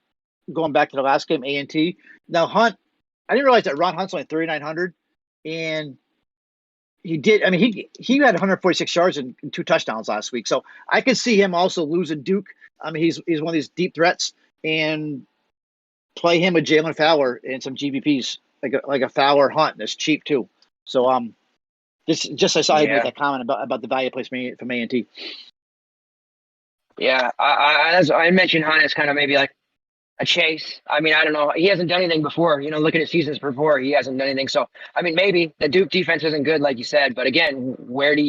going back to the last game, A&T. Now Hunt, I didn't realize that Ron Hunt's only 3,900, and he did. I mean, he had 146 yards and 2 touchdowns last week. So I could see him also losing Duke. I mean, he's one of these deep threats, and play him with Jalen Fowler and some GBPs like a Fowler Hunt. That's cheap too. So I saw him make that comment about the value place from A&T.
Yeah, I mentioned Hunt as kind of maybe like a chase. I mean, I don't know. He hasn't done anything before. Look at his seasons before. He hasn't done anything. So, I mean, maybe the Duke defense isn't good, like you said. But again, who do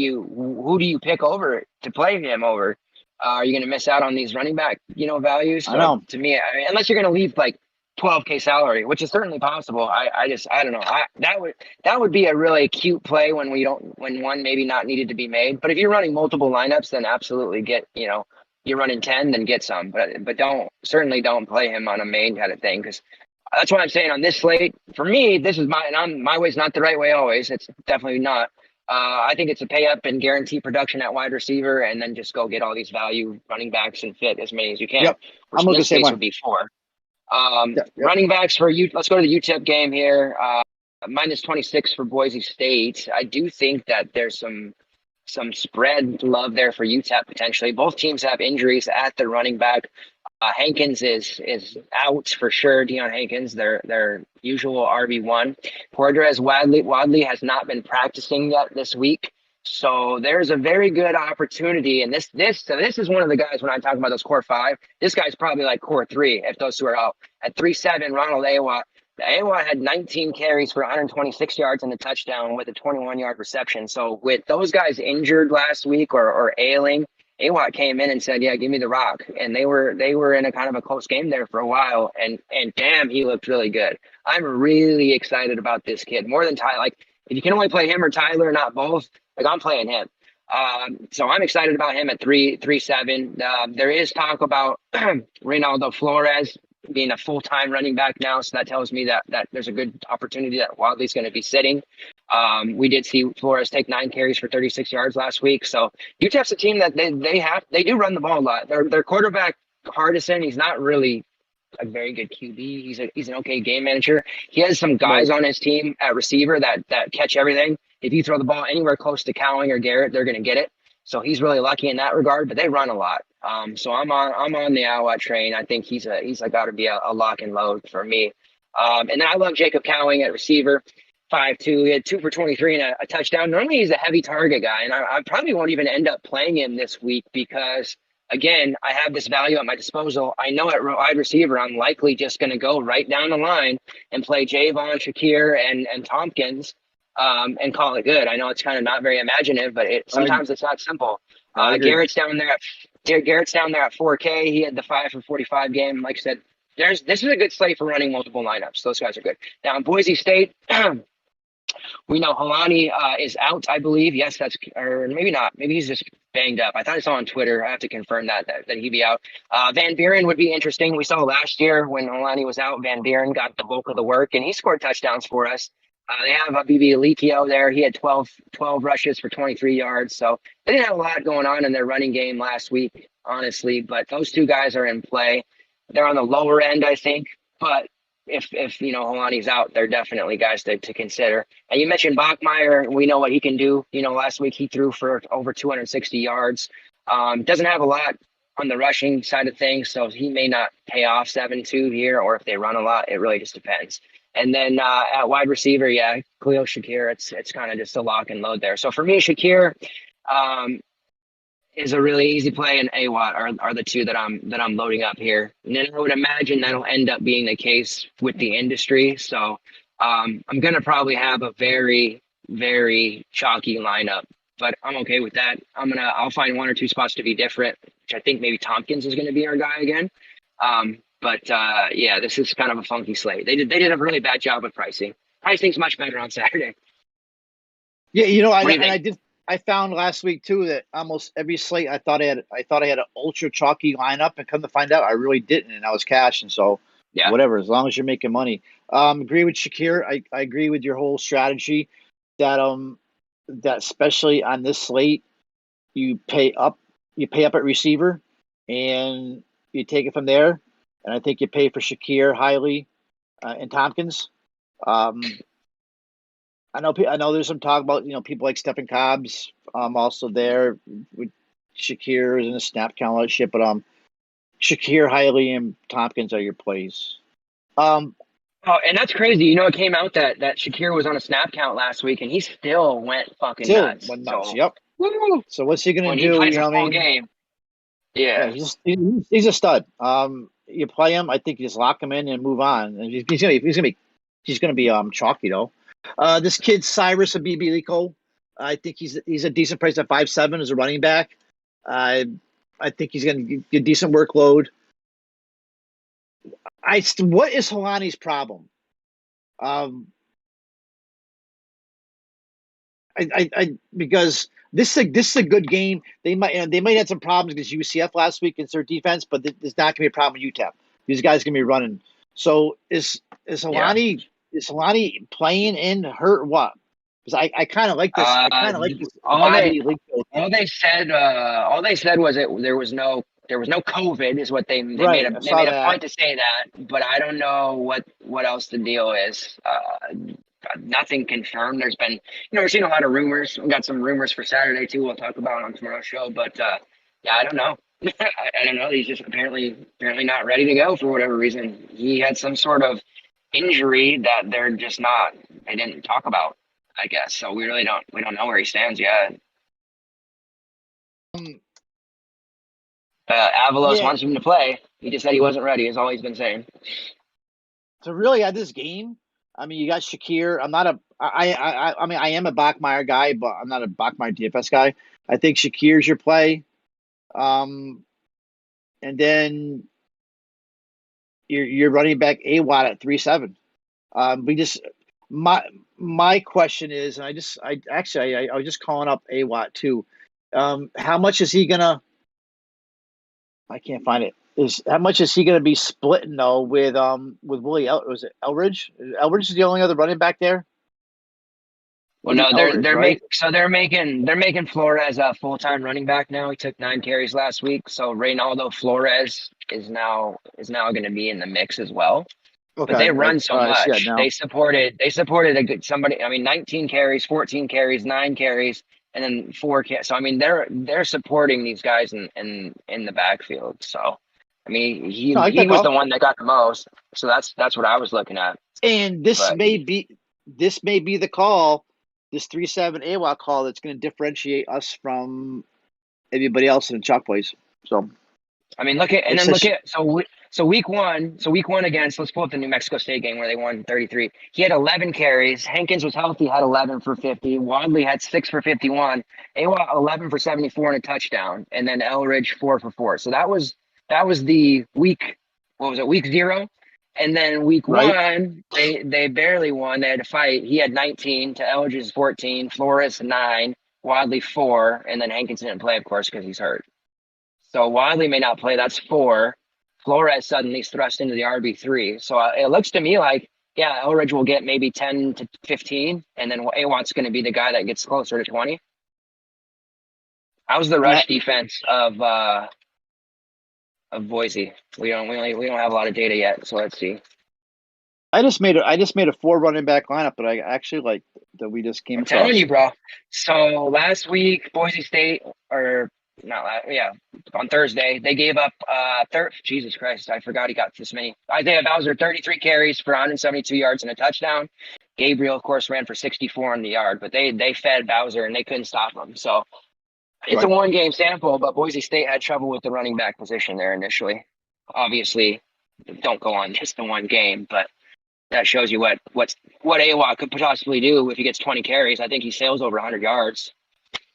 you pick over to play him over? Are you going to miss out on these running back, values?
I
So
know.
to me, I mean, unless you're going to leave like 12K salary, which is certainly possible. I don't know. That would be a really cute play when one maybe not needed to be made. But if you're running multiple lineups, then absolutely get, you're running 10, then get some, but don't play him on a main kind of thing. Cause that's what I'm saying on this slate. For me, this is my way's not the right way always. It's definitely not. I think it's a pay up and guarantee production at wide receiver, and then just go get all these value running backs and fit as many as you can.
Yep.
Which
I'm
in
looking
this
the same
case
way.
would be 4.
Yep.
Running backs for you. Let's go to the UTEP game here. Minus 26 for Boise State. I do think that there's some spread love there for UTEP potentially. Both teams have injuries at the running back. Hankins is out for sure. Deion Hankins, their usual RB1. Cordres Wadley has not been practicing yet this week. So there's a very good opportunity. And this is one of the guys when I talk about those core 5. This guy's probably like core 3 if those 2 are out. At 3.7, Ronald Awa. Awa had 19 carries for 126 yards and a touchdown with a 21-yard reception. So with those guys injured last week or ailing, Awa came in and said, "Yeah, give me the rock." And they were in a kind of a close game there for a while. And damn, he looked really good. I'm really excited about this kid more than Tyler. Like if you can only play him or Tyler, not both, like I'm playing him. So I'm excited about him at 3.7. There is talk about Reynaldo Flores being a full-time running back now. So that tells me that there's a good opportunity that Wadley's going to be sitting. We did see Flores take 9 carries for 36 yards last week. So UTEP's a team that they do run the ball a lot. Their quarterback, Hardison, he's not really a very good QB. He's an okay game manager. He has some guys on his team at receiver that catch everything. If you throw the ball anywhere close to Cowing or Garrett, they're going to get it. So he's really lucky in that regard, but they run a lot. So I'm on the Awa train. I think he's got to be a lock and load for me. And then I love Jacob Cowing at receiver, 5'2". He had 2 for 23 and a touchdown. Normally he's a heavy target guy, and I probably won't even end up playing him this week because again, I have this value at my disposal. I know at wide receiver, I'm likely just going to go right down the line and play Javon, Shakir, and Tompkins. And call it good. I know it's kind of not very imaginative, but sometimes it's not simple. Garrett's down there at 4K. He had the 5 for 45 game. Like I said, this is a good slate for running multiple lineups. Those guys are good. Now in Boise State, we know Holani is out, I believe. Yes, or maybe not. Maybe he's just banged up. I thought I saw on Twitter. I have to confirm that he'd be out. Van Buren would be interesting. We saw last year when Holani was out, Van Buren got the bulk of the work, and he scored touchdowns for us. They have a BB Alikio there. He had 12 rushes for 23 yards. So they didn't have a lot going on in their running game last week, honestly. But those 2 guys are in play. They're on the lower end, I think. But if Holani's out, they're definitely guys to consider. And you mentioned Bachmeier. We know what he can do. Last week he threw for over 260 yards. Doesn't have a lot on the rushing side of things, so he may not pay off 7-2 here, or if they run a lot, it really just depends. And then at wide receiver, Khalil Shakir, it's kind of just a lock and load there. So for me, Shakir is a really easy play, and Awat are the 2 that I'm loading up here. And then I would imagine that'll end up being the case with the industry. So I'm gonna probably have a very very chalky lineup, but I'm okay with that. I'll find one or two spots to be different, which I think maybe Tompkins is gonna be our guy again. But yeah, this is kind of a funky slate. They did a really bad job with pricing. Pricing's much better on Saturday.
Yeah,
What do you think?
I found last week too that almost every slate I thought I had an ultra chalky lineup, and come to find out I really didn't, and I was cashing. So
Yeah.
whatever, as long as you're making money. Agree with Shakir. I agree with your whole strategy that especially on this slate you pay up at receiver, and you take it from there. And I think you pay for Shakir highly and Tompkins. Um, I know there's some talk about people like Stephen Cobb's also there with Shakir and the snap count, all that shit. But Shakir, Hiley, and Tompkins are your plays.
Oh, and that's crazy. It came out that Shakir was on a snap count last week, and he still went fucking
Still
nuts.
went nuts.
So,
Yep.
woo,
So what's he gonna
when he
do?
plays
You
a
know what I
full
mean?
game,
Yeah,
yeah.
he's a stud. You play him, I think you just lock him in and move on. And he's gonna be chalky though. This kid Cyrus Abibiko, I think he's a decent price at 5'7" as a running back. I think he's gonna get a decent workload. What is Helani's problem? Um, because this is a good game. They might have some problems against UCF last week against their defense, but there's not gonna be a problem with UTEP. These guys are gonna be running. So is
Yeah.
Helani playing in hurt or what? Because I kind of like this. I
Uh,
kind of like this
all they
body league.
all they said was there was no COVID is what they made
Right,
a
I
they
saw
made a
that.
point to say that, but I don't know what else the deal is. Nothing confirmed. We're seeing a lot of rumors. We got some rumors for Saturday too. We'll talk about on tomorrow's show, but yeah, I don't know. I don't know. He's just apparently not ready to go for whatever reason. He had some sort of injury that they didn't talk about, I guess. So we don't know where he stands yet.
Um,
Avalos
yeah.
wants him to play. He just said he wasn't ready. Is all he's been saying.
So really, at this game, I mean, you got Shakir. I'm not a. I mean, I am a Bachmeyer guy, but I'm not a Bachmeyer DFS guy. I think Shakir's your play. Um, and then you're running back AWAT at 3.7. We just my question is, and I was just calling up AWAT too. How much is he gonna? I can't find it. Is how much is he gonna be splitting though with Willie was it Elridge? Elridge is the only other running back there.
Well,
Was it
no, they're
Elridge,
they're
right?
make so they're making Flores a full-time running back now. He took 9 carries last week, so Reynaldo Flores is now going to be in the mix as well. But
Okay,
they run so
I see that
much.
now.
They supported a good somebody. I mean, 19 carries, 14 carries, 9 carries, and then 4 carries. So I mean, they're supporting these guys in the backfield. So I mean,
No, I
he
like
he
that
was
call.
the one that got the most. So that's what I was looking at.
And
But
this may be the call, this 3.7 AWAT call that's going to differentiate us from everybody else in the chalk plays. So
I mean, look at and
it's
then look
just
at week one against let's pull up the New Mexico State game where they won 33. He had 11 carries. Hankins was healthy, had 11 for 50. Wadley had 6 for 51. Awa 11 for 74 and a touchdown, and then Elridge 4 for 4. So that was the week. What was it? Week 0. And then week
right.
one, they barely won. They had to fight. He had 19 to Elridge's 14, Flores 9, Wadley 4, and then Hankins didn't play, of course, because he's hurt. So Wadley may not play. That's 4. Flores suddenly is thrust into the RB3. So it looks to me like, yeah, Elridge will get maybe 10 to 15, and then Awatt's going to be the guy that gets closer to 20. How's the
And
rush defense of Boise? We don't have a lot of data yet, so let's see.
I just made a 4 running back lineup, but I actually like that we just came
I'm telling
across.
you, bro. So last week, Boise State, or not last, yeah, on Thursday, they gave up Jesus Christ, I forgot he got this many. Isaiah Bowser, 33 carries for 172 yards and a touchdown. Gabriel, of course, ran for 64 on the yard, but they fed Bowser and they couldn't stop him. So it's a
Right.
1 game sample, but Boise State had trouble with the running back position there initially. Obviously, don't go on just the 1 game, but that shows you what AWOT could possibly do if he gets 20 carries. I think he sails over 100 yards.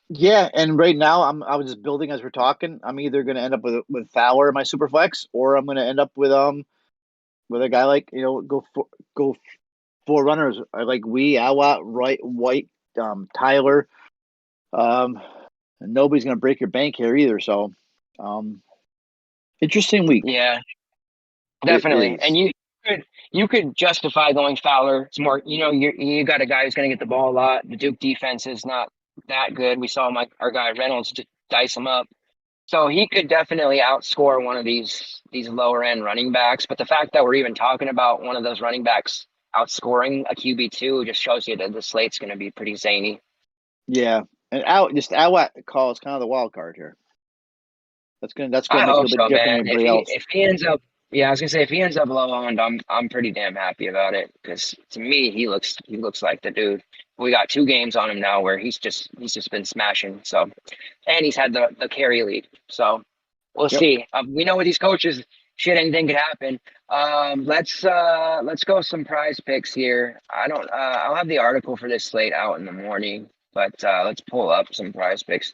Yeah, and right now I was just building as we're talking. I'm either going to end up with Fowler in my super flex, or I'm going to end up with a guy like go four runners like Awat, White, Tyler. And nobody's going to break your bank here either. So, interesting week.
Yeah,
It
definitely.
is.
And you could justify going Fowler. It's more, you got a guy who's going to get the ball a lot. The Duke defense is not that good. We saw our guy Reynolds just dice him up. So he could definitely outscore one of these lower end running backs. But the fact that we're even talking about one of those running backs outscoring a QB2 just shows you that the slate's going to be pretty zany.
Yeah, and Awat call is kind of the wild card here. That's gonna make it a little bit different than everybody else.
If he ends up, yeah, I was gonna say if he ends up low owned, I'm pretty damn happy about it because to me he looks like the dude. We got 2 games on him now where he's just been smashing. So, and he's had the carry lead. So we'll see. We know with these coaches, shit, anything could happen. Let's go some prize picks here. I'll have the article for this slate out in the morning, but let's pull up some prize picks.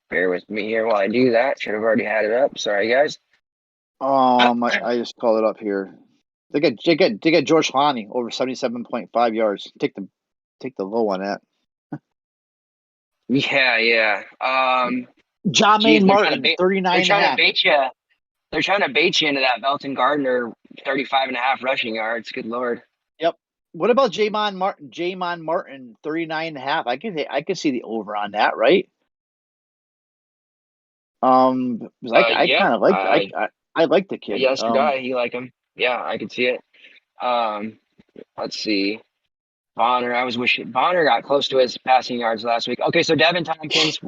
Bear with me here while I do that. Should have already had it up. Sorry, guys.
I just called it up here. They get George Haney over 77.5 yards. Take the low on that.
Yeah.
Jermaine Martin, 39 and a half.
They're trying to bait you into that Belton Gardner 35.5 rushing yards. Good Lord.
Yep. What about Jamon Martin, 39 and a half? I can see the over on that, right? I kind of like I like the kid.
Yes, the guy. You like him? Yeah, I can see it. Let's see. Bonner, I was wishing Bonner got close to his passing yards last week. Okay, so Devin Tompkins,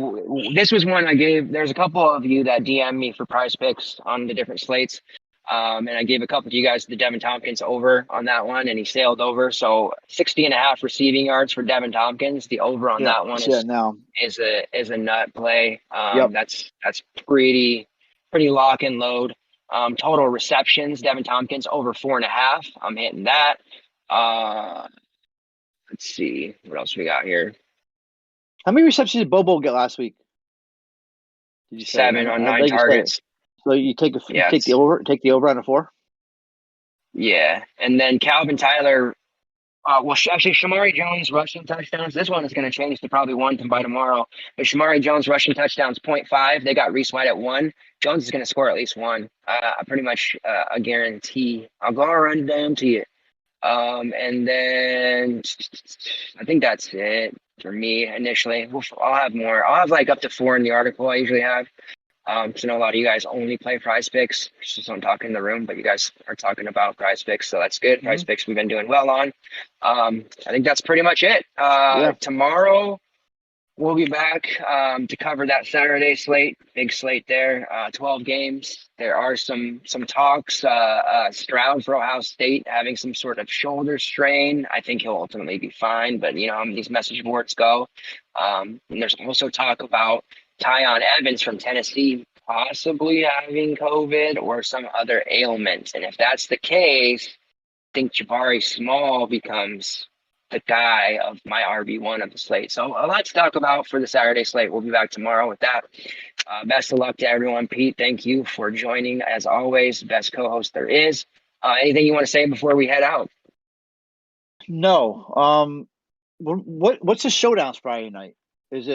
this was one I gave. There's a couple of you that DM me for prize picks on the different slates. And I gave a couple of you guys the Devin Tompkins over on that one, and he sailed over. So 60.5 receiving yards for Devin Tompkins. The over on that one is a nut play. That's pretty lock and load. Total receptions, Devin Tompkins over 4.5. I'm hitting that. Let's see what else we got here.
How many receptions did Bobo get last week?
Did you 7 on 9 targets?
So you take the over on a 4.
Yeah, and then Calvin Tyler. Actually, Shamari Jones rushing touchdowns. This one is going to change to probably 1 by tomorrow. But Shamari Jones rushing touchdowns 0.5. They got Reese White at 1. Jones is going to score at least 1. Pretty much a guarantee. I'll go around it down to you. And then I think that's it for me initially. I'll have more. I'll have like up to 4 in the article I usually have. Because I know a lot of you guys only play prize picks. Just don't talk in the room, but you guys are talking about prize picks, so that's good. Prize picks we've been doing well on. I think that's pretty much it. Tomorrow we'll be back to cover that Saturday slate. Big slate there. 12 games. There are some talks. Stroud for Ohio State having some sort of shoulder strain. I think he'll ultimately be fine, but you know how these message boards go. And there's also talk about Tyon Evans from Tennessee possibly having COVID or some other ailment. And if that's the case, I think Jabari Small becomes the guy of my RB1 of the slate. So a lot to talk about for the Saturday slate. We'll be back tomorrow with that. Best of luck to everyone. Pete, thank you for joining. As always, best co-host there is. Anything you want to say before we head out?
No. What's the showdowns Friday night? Is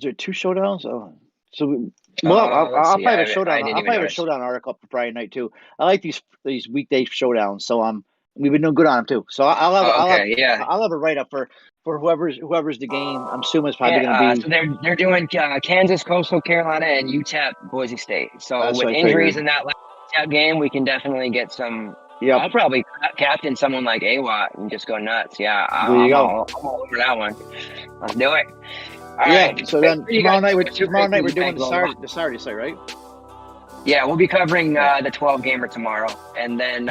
there 2 showdowns? Oh, so I'll probably have a showdown. I'll probably have a showdown article for Friday night too. I like these weekday showdowns, so we've been doing good on them too. So I'll have a write up for whoever's the game. I'm assuming it's probably going to be.
So they're doing Kansas, Coastal Carolina, and UTEP, Boise State. So with injuries in that last UTEP game, we can definitely get some. Yeah, I'll probably captain someone like AWAT and just go nuts. Yeah, I'm all over that one. Let's do it. All right.
So then tomorrow night we're doing the Saturday slate, right?
Yeah, we'll be covering the 12 gamer tomorrow, and then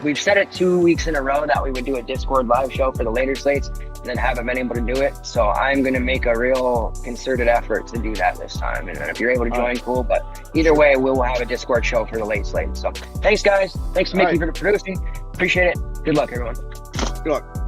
we've said it 2 weeks in a row that we would do a Discord live show for the later slates, and then haven't been able to do it. So I'm going to make a real concerted effort to do that this time. And if you're able to join, cool. But either way, we'll have a Discord show for the late slate. So thanks, guys. Thanks to Mickey for the producing. Appreciate it. Good luck, everyone.
Good luck.